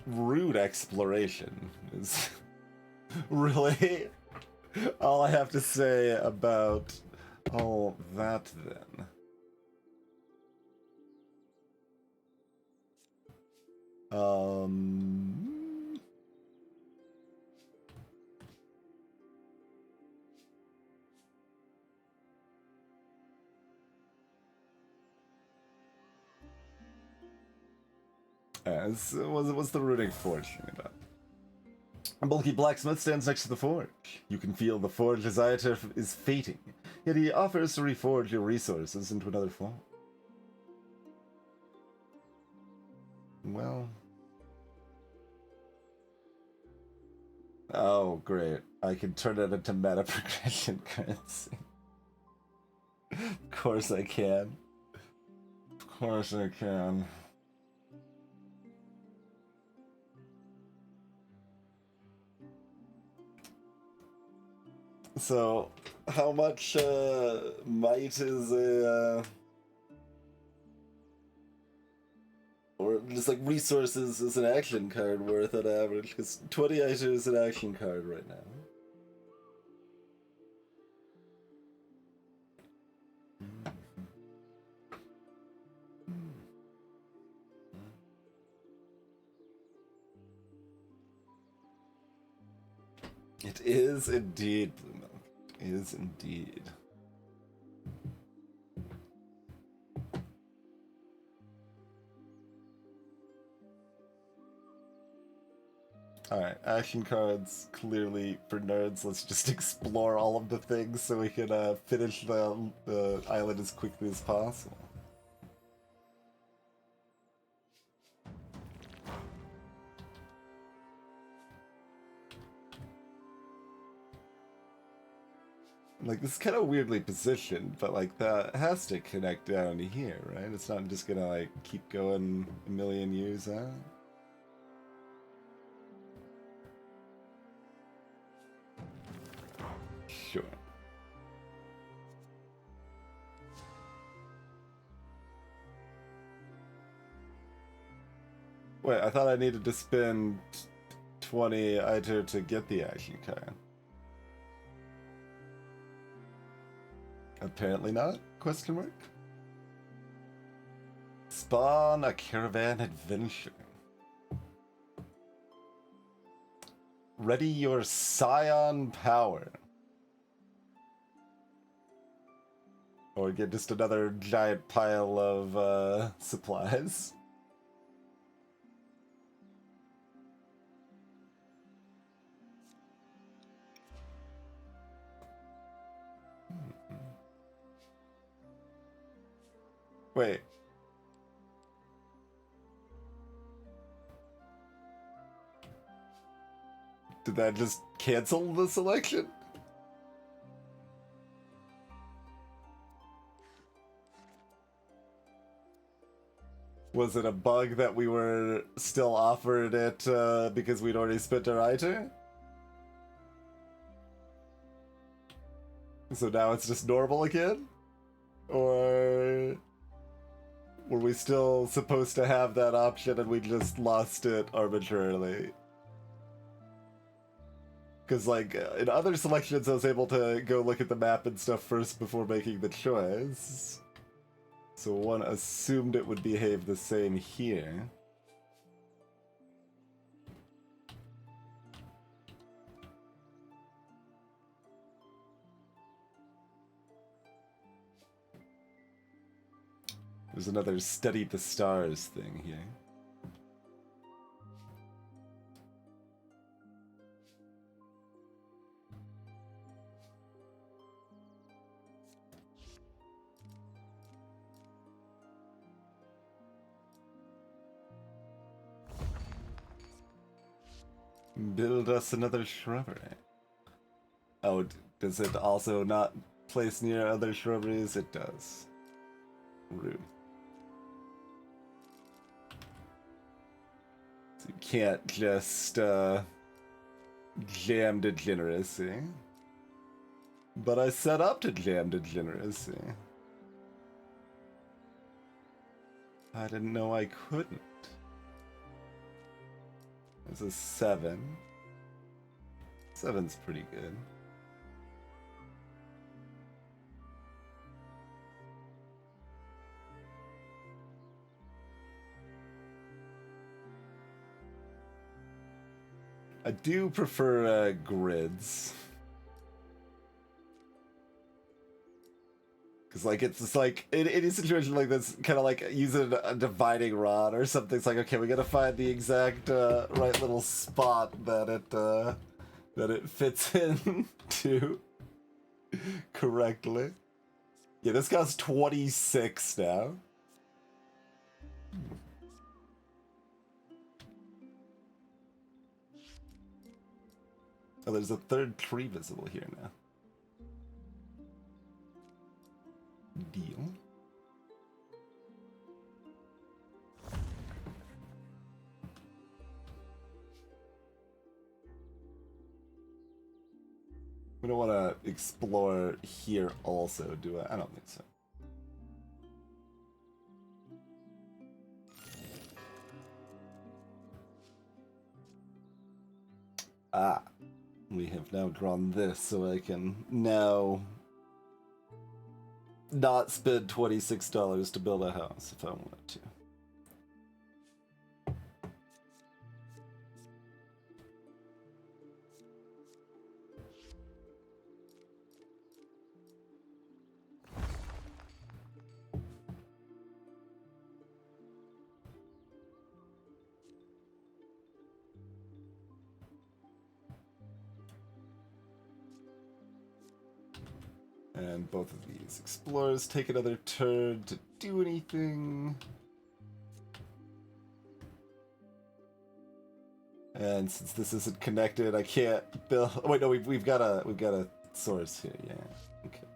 Rude exploration is really all I have to say about all that then. What's the runic forge thing about? A bulky blacksmith stands next to the forge. You can feel the forge desire is fading, yet he offers to reforge your resources into another form. Well... Oh, great. I can turn it into Metaprogression currency. Of course I can. Of course I can. So, how much might is a... or just like resources is an action card worth on average? Because 20 items is an action card right now. It is indeed, Blue Milk. It is indeed. Alright, action cards, clearly for nerds. Let's just explore all of the things so we can finish the island as quickly as possible. Like, this is kind of weirdly positioned, but like that has to connect down to here, right? It's not just gonna like keep going a million years out. Sure. Wait, I thought I needed to spend 20 ITER to get the action card. Apparently not? Question mark? Spawn a caravan adventure. Ready your scion power. Or get just another giant pile of supplies. Wait. Did that just cancel the selection? Was it a bug that we were still offered it because we'd already spent our ITER? So now it's just normal again? Or were we still supposed to have that option and we just lost it arbitrarily? Because, like, in other selections I was able to go look at the map and stuff first before making the choice. So one assumed it would behave the same here. There's another study the stars thing here. Build us another shrubbery. Oh, does it also not place near other shrubberies? It does. Rude. So you can't just jam degeneracy. But I set up to jam degeneracy. I didn't know I couldn't. There's a 7. 7's pretty good. I do prefer grids. It's like it's just like in any situation like this, kind of like using a dividing rod or something. It's like, okay, we gotta find the exact right little spot that it fits in to correctly. Yeah, this costs 26 now. Oh, there's a third tree visible here now. Deal. We don't want to explore here also, do I? I don't think so. Ah, we have now drawn this, so I can now not spend $26 to build a house if I wanted to. And both of these explorers take another turn to do anything. And since this isn't connected, I can't build. Oh, wait, no, we've got a source here. Yeah. Okay.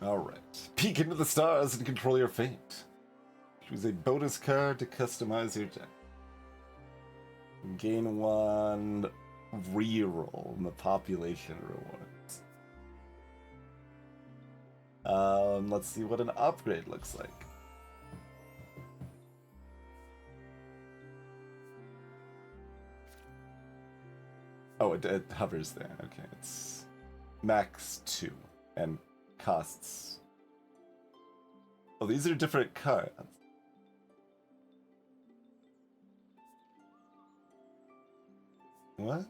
Alright. Peek into the stars and control your fate. Choose a bonus card to customize your deck. Gain 1 reroll in the population rewards. Let's see what an upgrade looks like. Oh, it hovers there. Okay, it's max 2 and costs. Oh, these are different cards. What?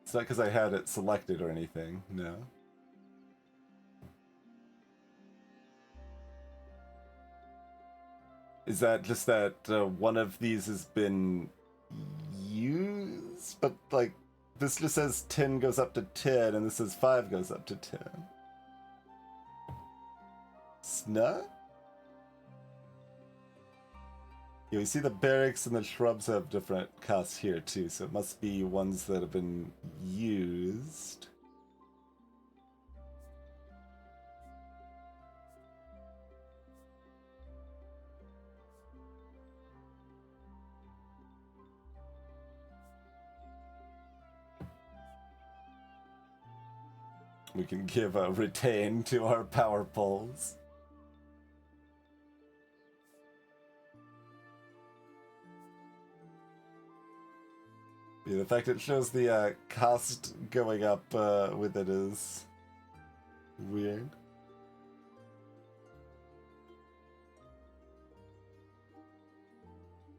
It's not because I had it selected or anything, no. Is that just that one of these has been used? But, like, this just says 10 goes up to 10, and this says 5 goes up to 10. Snug? Yeah, we see the barracks and the shrubs have different costs here, too, so it must be ones that have been used. We can give a retain to our power poles. Yeah, the fact it shows the cost going up with it is weird.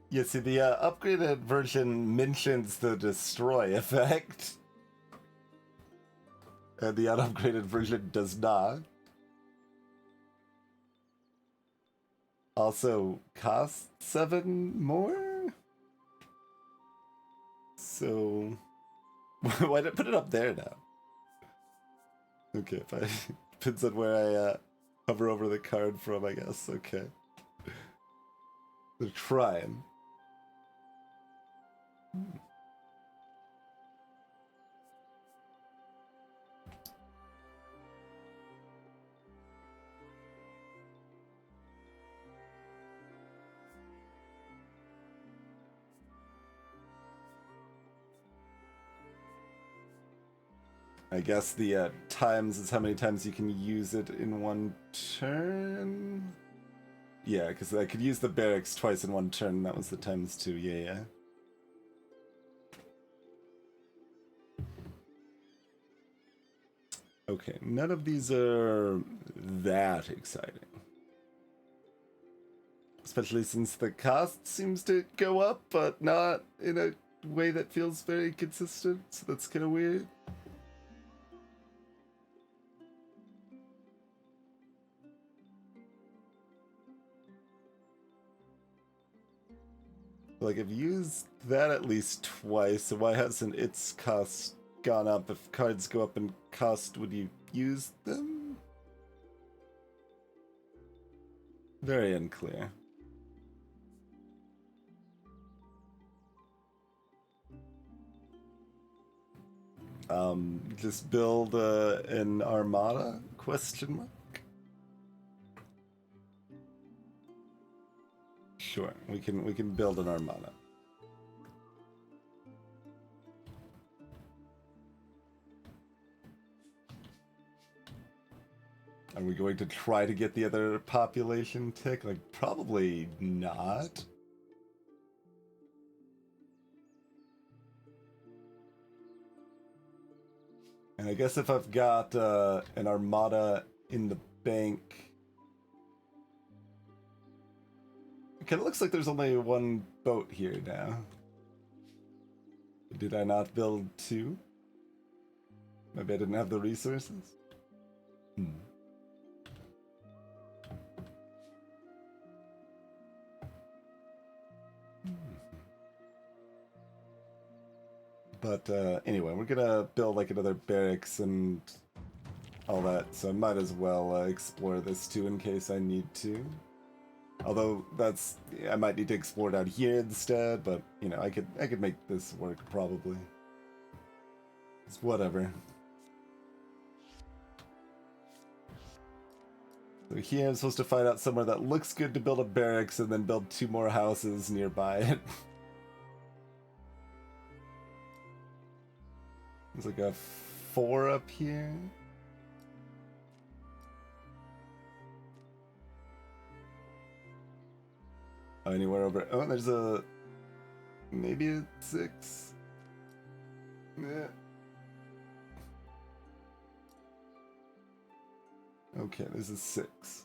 Yeah, see, the upgraded version mentions the destroy effect. And the unupgraded version does not. Also, cost 7 more? So, why did I put it up there now? Okay, fine. Depends on where I hover over the card from, I guess. Okay. They're trying. I guess the times is how many times you can use it in one turn. Yeah, because I could use the barracks twice in one turn. That was the ×2. Yeah. Okay, none of these are that exciting. Especially since the cost seems to go up, but not in a way that feels very consistent, so that's kind of weird. Like, I've used that at least twice, so why hasn't its cost gone up? If cards go up in cost, would you use them? Very unclear. Just build an armada? Question mark? Sure, we can build an armada. Are we going to try to get the other population tick? Like, probably not. And I guess if I've got an armada in the bank... It kind of looks like there's only one boat here now. Did I not build two? Maybe I didn't have the resources? But anyway, we're gonna build like another barracks and all that, so I might as well explore this too in case I need to. Although I might need to explore down here instead, but you know, I could make this work probably. It's whatever. So here I'm supposed to find out somewhere that looks good to build a barracks and then build 2 more houses nearby it. There's like a 4 up here. Oh, anywhere over... Oh, there's a... Maybe a 6. Yeah. Okay, there's a 6.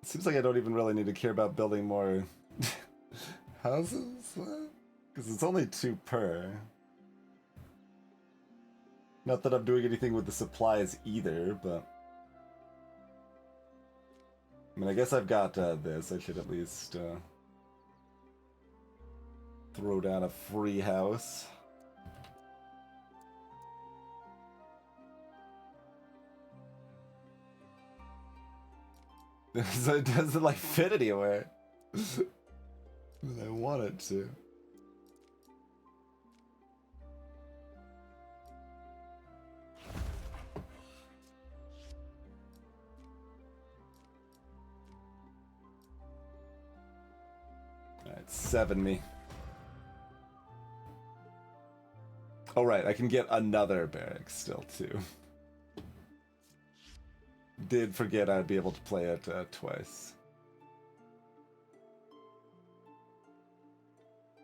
It seems like I don't even really need to care about building more houses, because it's only 2 per. Not that I'm doing anything with the supplies either, but... I mean, I guess I've got this. I should at least throw down a free house. It doesn't like fit anywhere. I want it to. Alright, 7 me. Oh right, I can get another barracks still too. Did forget I'd be able to play it twice.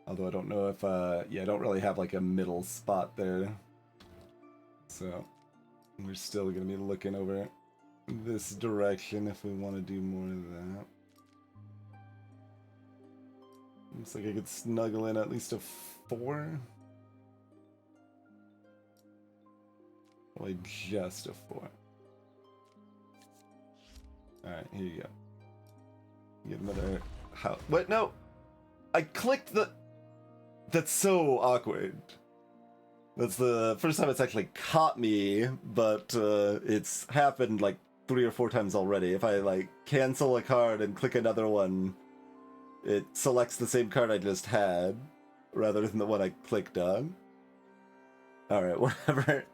Although I don't know if, yeah, I don't really have like a middle spot there. So, we're still gonna be looking over this direction if we want to do more of that. Looks like I could snuggle in at least a 4. Probably just a 4. Alright, here you go. Get another house. Wait, no! I clicked the... That's so awkward. That's the first time it's actually caught me, but it's happened like 3 or 4 times already. If I like cancel a card and click another one, it selects the same card I just had, rather than the one I clicked on. Alright, whatever.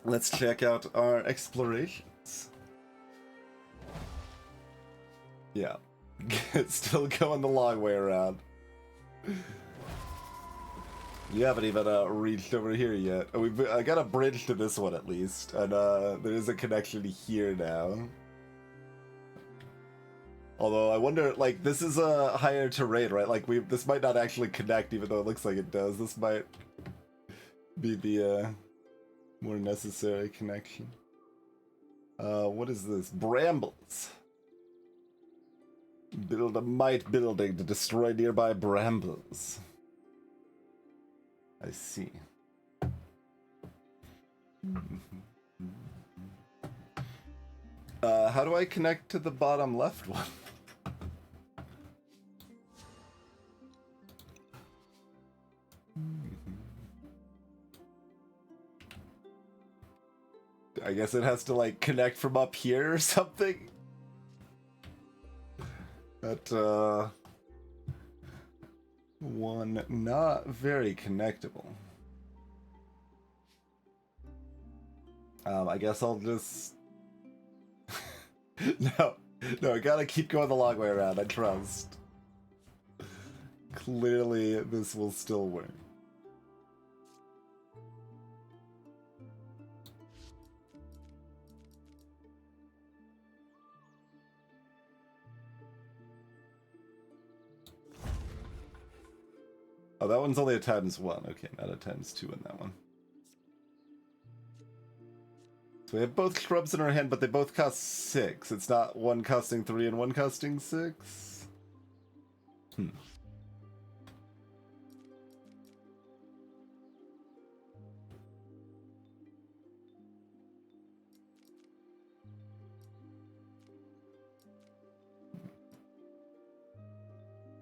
Let's check out our explorations. Yeah. Still going the long way around. You haven't even reached over here yet. Oh, I got a bridge to this one at least, and there is a connection here now. Although I wonder, like, this is a higher terrain, right? Like, this might not actually connect, even though it looks like it does. This might be the more necessary connection. What is this? Brambles. Build a might building to destroy nearby brambles. I see. How do I connect to the bottom left one? I guess it has to, like, connect from up here or something? That, one not very connectable. I guess I'll just... No, I gotta keep going the long way around, I trust. Clearly, this will still work. Oh, that one's only a ×1. Okay, not a ×2 in that one. So we have both shrubs in our hand, but they both cost 6. It's not one costing 3 and one costing 6?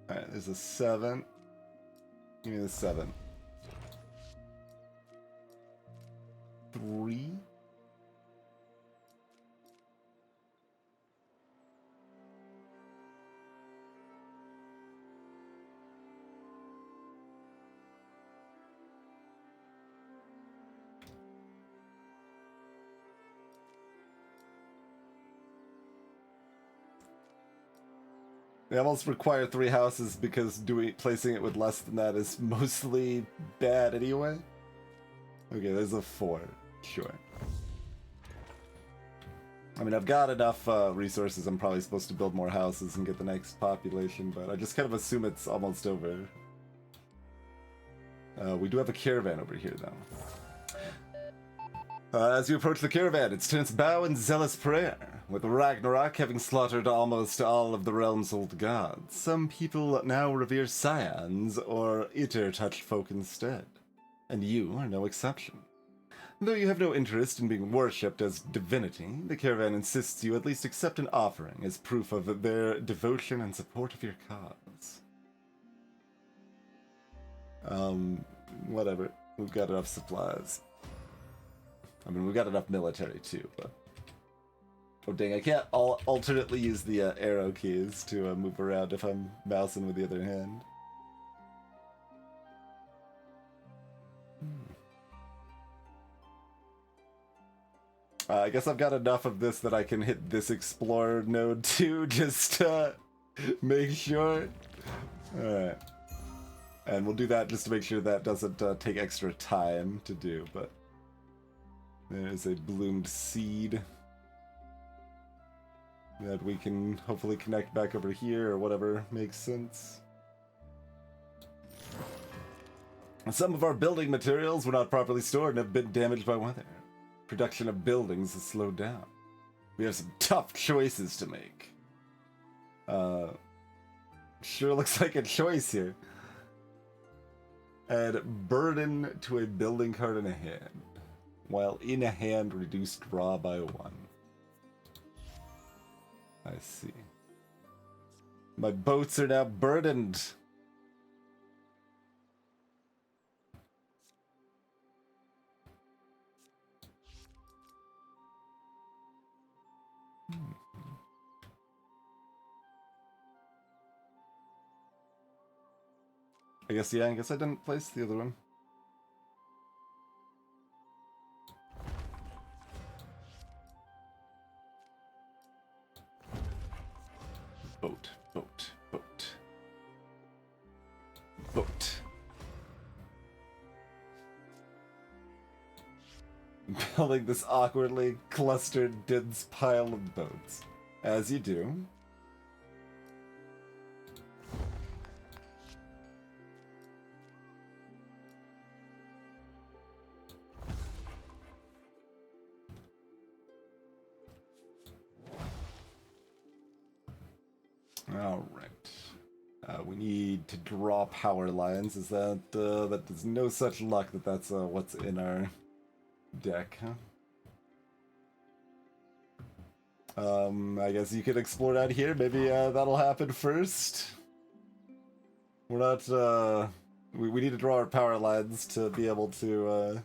Alright, there's a 7. Give me the 7. 3? They almost require 3 houses because placing it with less than that is mostly bad anyway. Okay, there's a 4. Sure. I mean, I've got enough resources. I'm probably supposed to build more houses and get the next population, but I just kind of assume it's almost over. We do have a caravan over here, though. As you approach the caravan, it turns bow in zealous prayer. With Ragnarok having slaughtered almost all of the realm's old gods, some people now revere scions or Itter-touched folk instead. And you are no exception. Though you have no interest in being worshipped as divinity, the caravan insists you at least accept an offering as proof of their devotion and support of your cause. Whatever. We've got enough supplies. I mean, we've got enough military too, but... Oh dang, I can't alternately use the arrow keys to move around if I'm mousing with the other hand. I guess I've got enough of this that I can hit this explorer node too, just to make sure. Alright. And we'll do that just to make sure that doesn't take extra time to do, but... There's a bloomed seed that we can hopefully connect back over here or whatever makes sense. Some of our building materials were not properly stored and have been damaged by weather. Production of buildings has slowed down. We have some tough choices to make. Sure looks like a choice here. Add burden to a building card in a hand. While in a hand, reduce draw by 1. I see. My boats are now burdened. I guess I didn't place the other one. Boat. building this awkwardly clustered, dense pile of boats. As you do. All right. We need to draw power lines. Is that there's no such luck that that's what's in our deck, huh? I guess you could explore that here. Maybe that'll happen first. We're not. We need to draw our power lines to be able to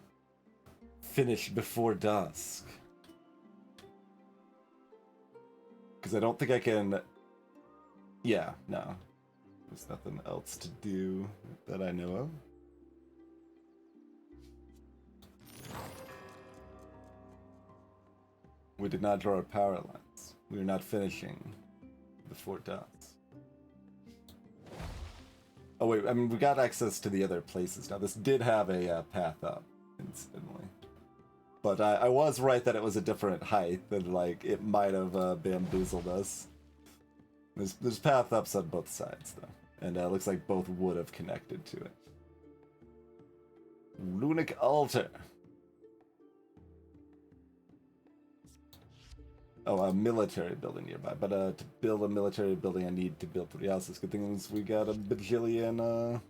finish before dusk. Because I don't think I can. Yeah, no. There's nothing else to do that I know of. We did not draw our power lines. We are not finishing before dusk. Oh wait, I mean, we got access to the other places now. This did have a path up, incidentally. But I was right that it was a different height, and like, it might have bamboozled us. There's path ups on both sides, though. And it looks like both would have connected to it. Runic altar. Oh, a military building nearby. But to build a military building, I need to build 3 houses. Good thing is we got a bajillion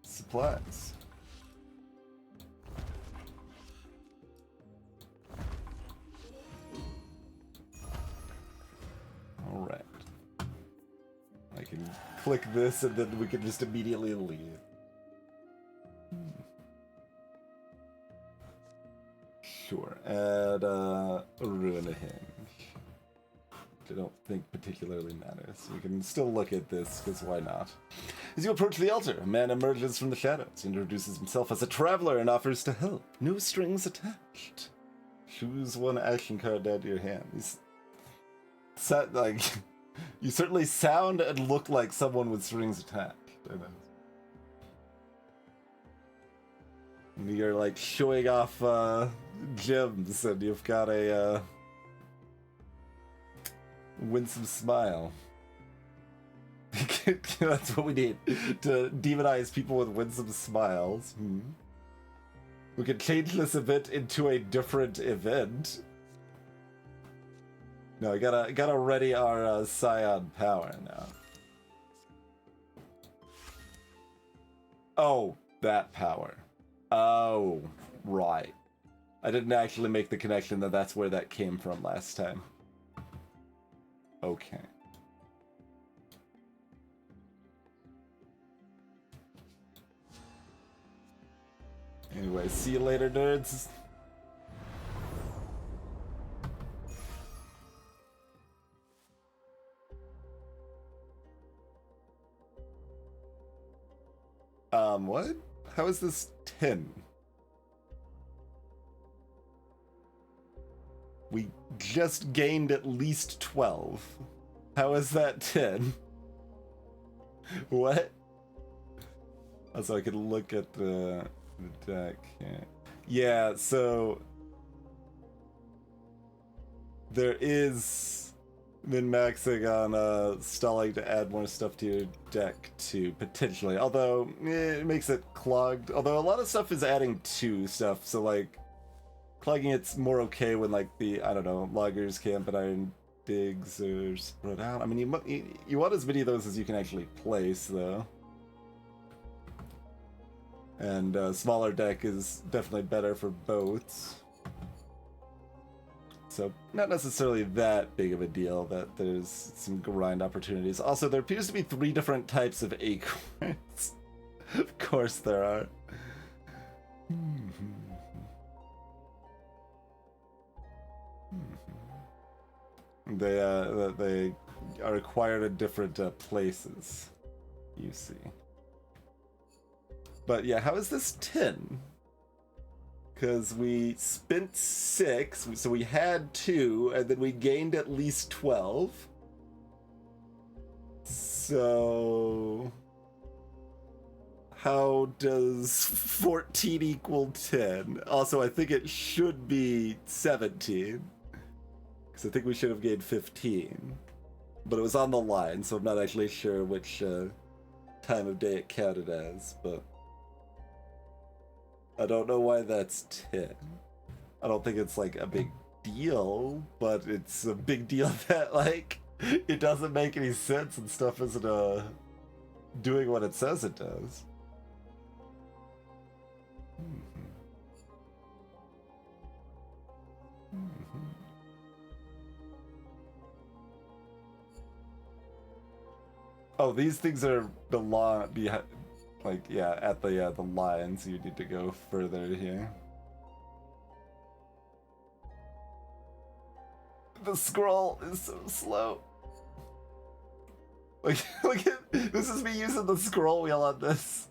supplies. All right. I can click this and then we can just immediately leave. Sure, add ruin a hinge. Which I don't think particularly matters. We can still look at this, because why not? As you approach the altar, a man emerges from the shadows, introduces himself as a traveler, and offers to help. No strings attached. Choose one action card to add to your hand. Like, you certainly sound and look like someone with strings attached. I know. You're like showing off gems, and you've got a winsome smile. That's what we need, to demonize people with winsome smiles. We can change this event into a different event. No, I gotta ready our Scion power now. Oh, that power. Oh, right. I didn't actually make the connection that that's where that came from last time. Okay. Anyway, see you later, nerds. What? How is this 10? We just gained at least 12. How is that 10? What? Also, I could look at the deck. Yeah, so there is min-maxing on stalling to add more stuff to your deck too, potentially. Although, it makes it clogged. Although a lot of stuff is adding 2 stuff, so like, clogging it's more okay when like the, I don't know, loggers, camp, and iron digs are spread out. I mean, you want as many of those as you can actually place, though. And smaller deck is definitely better for boats. So, not necessarily that big of a deal that there's some grind opportunities. Also, there appears to be 3 different types of acorns. Of course there are. They are acquired at different places, you see. But yeah, how is this 10? Because we spent 6, so we had 2, and then we gained at least 12. So how does 14 equal 10? Also, I think it should be 17. Because I think we should have gained 15. But it was on the line, so I'm not actually sure which time of day it counted as, but I don't know why that's 10. I don't think it's like a big deal, but it's a big deal that like it doesn't make any sense and stuff isn't doing what it says it does. Oh, these things are behind, like, yeah, at the line, so you need to go further here. The scroll is so slow. Like, look at, this is me using the scroll wheel on this.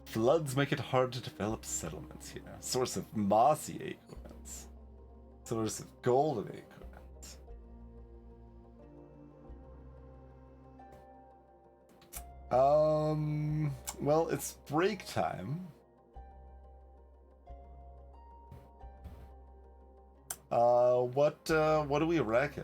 Floods make it hard to develop settlements here. Source of mossy acorns. Source of golden acorns. Well, it's break time. What do we reckon?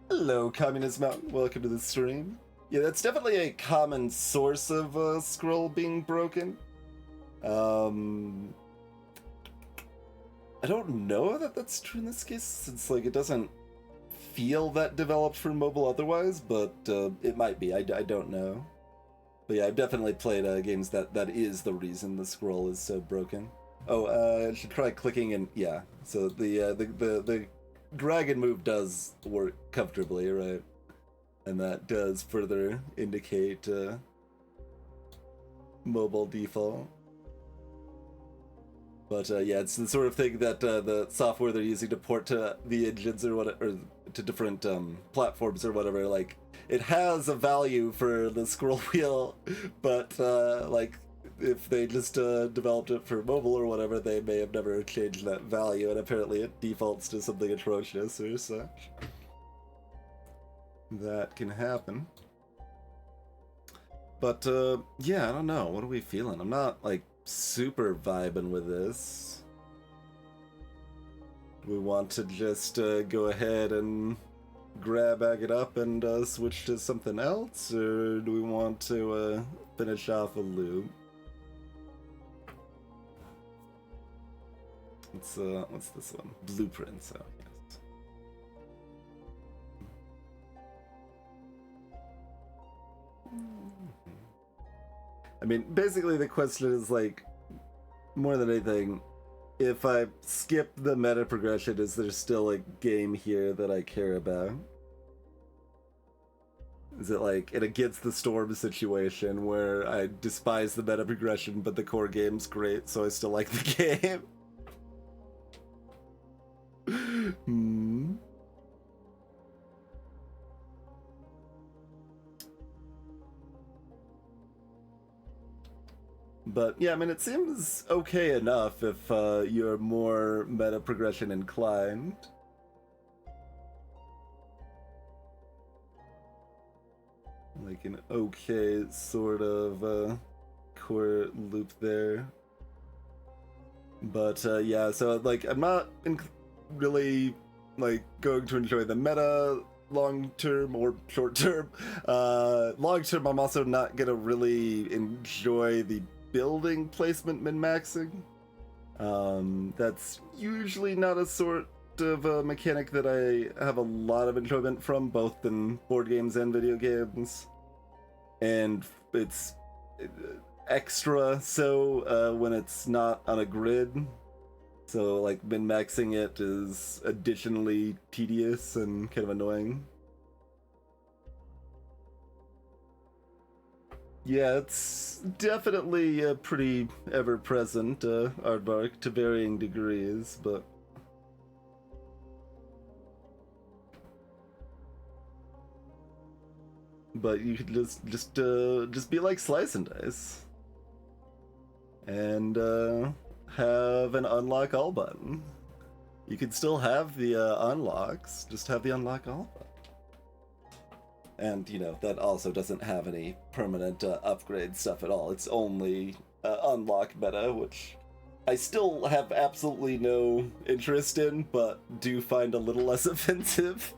Hello, Communist Mountain. Welcome to the stream. Yeah, that's definitely a common source of scroll being broken. I don't know that that's true in this case, since like it doesn't feel that developed for mobile otherwise, but it might be. I don't know. But yeah, I've definitely played games that is the reason the scroll is so broken. Oh, I should try clicking and yeah. So the dragon move does work comfortably, right? And that does further indicate mobile default. But yeah, it's the sort of thing that the software they're using to port to the engines or whatever, or to different platforms or whatever, like it has a value for the scroll wheel, but like if they just developed it for mobile or whatever, they may have never changed that value, and apparently it defaults to something atrocious or such. That can happen. But yeah, I don't know. What are we feeling? I'm not like super vibing with this. Do we want to just go ahead and bag it up and switch to something else, or do we want to finish off a loop? What's this one? Blueprints. Oh, yes. I mean, basically the question is like, more than anything, if I skip the meta progression, is there still a game here that I care about? Is it like an against the storm situation where I despise the meta progression, but the core game's great, so I still like the game? But yeah, I mean, it seems okay enough if you're more meta progression inclined. Like an okay sort of core loop there. But yeah, so like I'm not really like going to enjoy the meta long term or short term. Long term, I'm also not gonna really enjoy the building placement min-maxing. That's usually not a sort of a mechanic that I have a lot of enjoyment from, both in board games and video games. And it's extra so when it's not on a grid. So like min-maxing it is additionally tedious and kind of annoying. Yeah, it's definitely pretty ever-present, aardvark, to varying degrees, but but you could just be like Slice and Dice, and have an unlock all button. You could still have the unlocks, just have the unlock all button. And, you know, that also doesn't have any permanent upgrade stuff at all. It's only unlock meta, which I still have absolutely no interest in, but do find a little less offensive.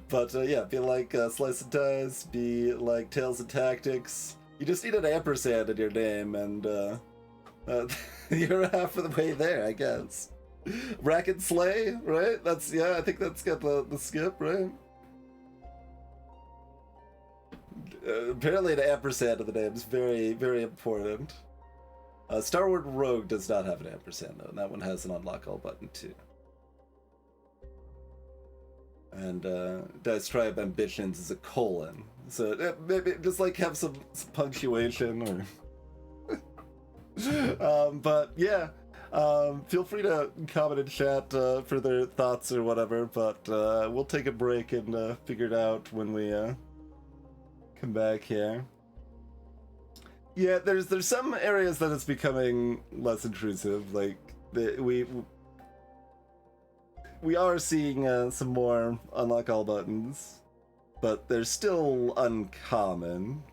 But yeah, be like Slice and Dice, be like Tales and Tactics. You just need an ampersand in your name, and you're half of the way there, I guess. Rack and Slay, right? That's, yeah, I think that's got the skip, right? Apparently an ampersand in the name is very, very important. Starward Rogue does not have an ampersand, though, and that one has an unlock all button, too. And Dice Tribe Ambitions is a colon. So maybe just like have some punctuation or... but yeah, feel free to comment and chat further thoughts or whatever, but we'll take a break and figure it out when we come back here. Yeah, there's some areas that it's becoming less intrusive. Like we are seeing some more unlock all buttons, but they're still uncommon.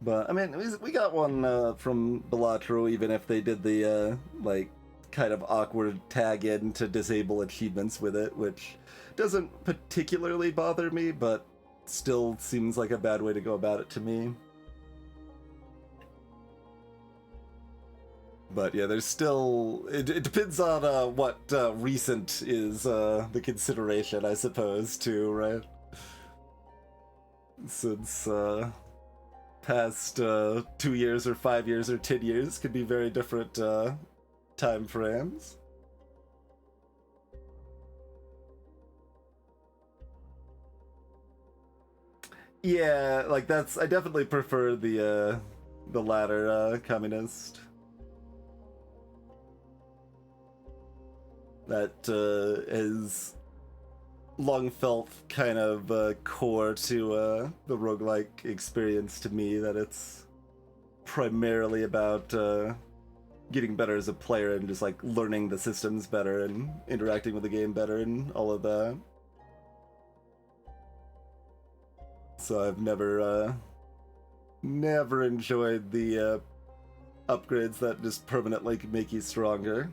But I mean, we got one from Balatro, even if they did the like kind of awkward tag in to disable achievements with it, which doesn't particularly bother me, but still seems like a bad way to go about it to me. But yeah, there's still... It depends on what recent is the consideration, I suppose, too, right? Since past 2 years or 5 years or 10 years could be very different time frames. Yeah, like that's... I definitely prefer the latter communist. That is long felt kind of core to the roguelike experience to me, that it's primarily about getting better as a player and just like learning the systems better and interacting with the game better and all of that. So I've never enjoyed the upgrades that just permanently make you stronger.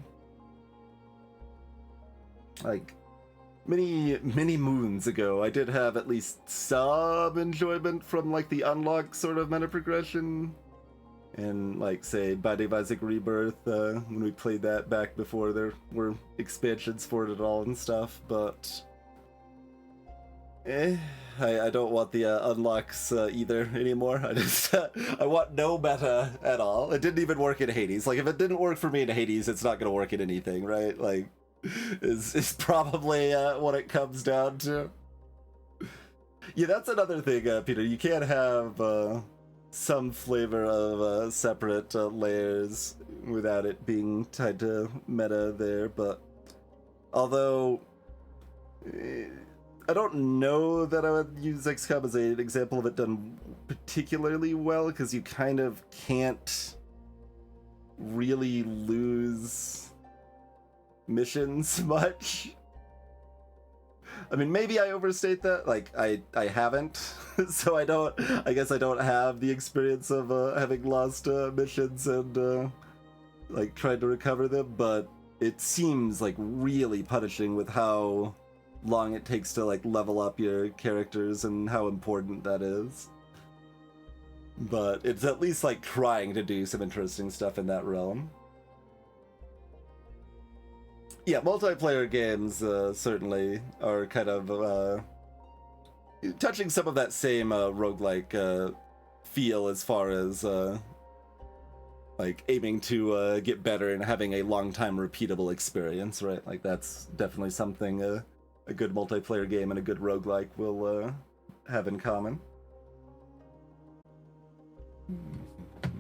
Like, many moons ago, I did have at least some enjoyment from, like, the unlock sort of meta-progression. And, like, say, Binding of Isaac Rebirth, when we played that back before there were expansions for it at all and stuff, but... I don't want the unlocks either anymore. I want no meta at all. It didn't even work in Hades. Like, if it didn't work for me in Hades, it's not gonna work in anything, right? Like... is probably what it comes down to. Yeah, that's another thing, Peter. You can't have some flavor of separate layers without it being tied to meta there, but although I don't know that I would use XCOM as an example of it done particularly well, because you kind of can't really lose missions much. I mean, maybe I overstate that. Like, I haven't, so I guess I don't have the experience of having lost missions and like tried to recover them, but it seems like really punishing with how long it takes to like level up your characters and how important that is. But it's at least like trying to do some interesting stuff in that realm. Yeah, multiplayer games certainly are kind of touching some of that same roguelike feel as far as like aiming to get better and having a long-time repeatable experience, right? Like that's definitely something a good multiplayer game and a good roguelike will have in common.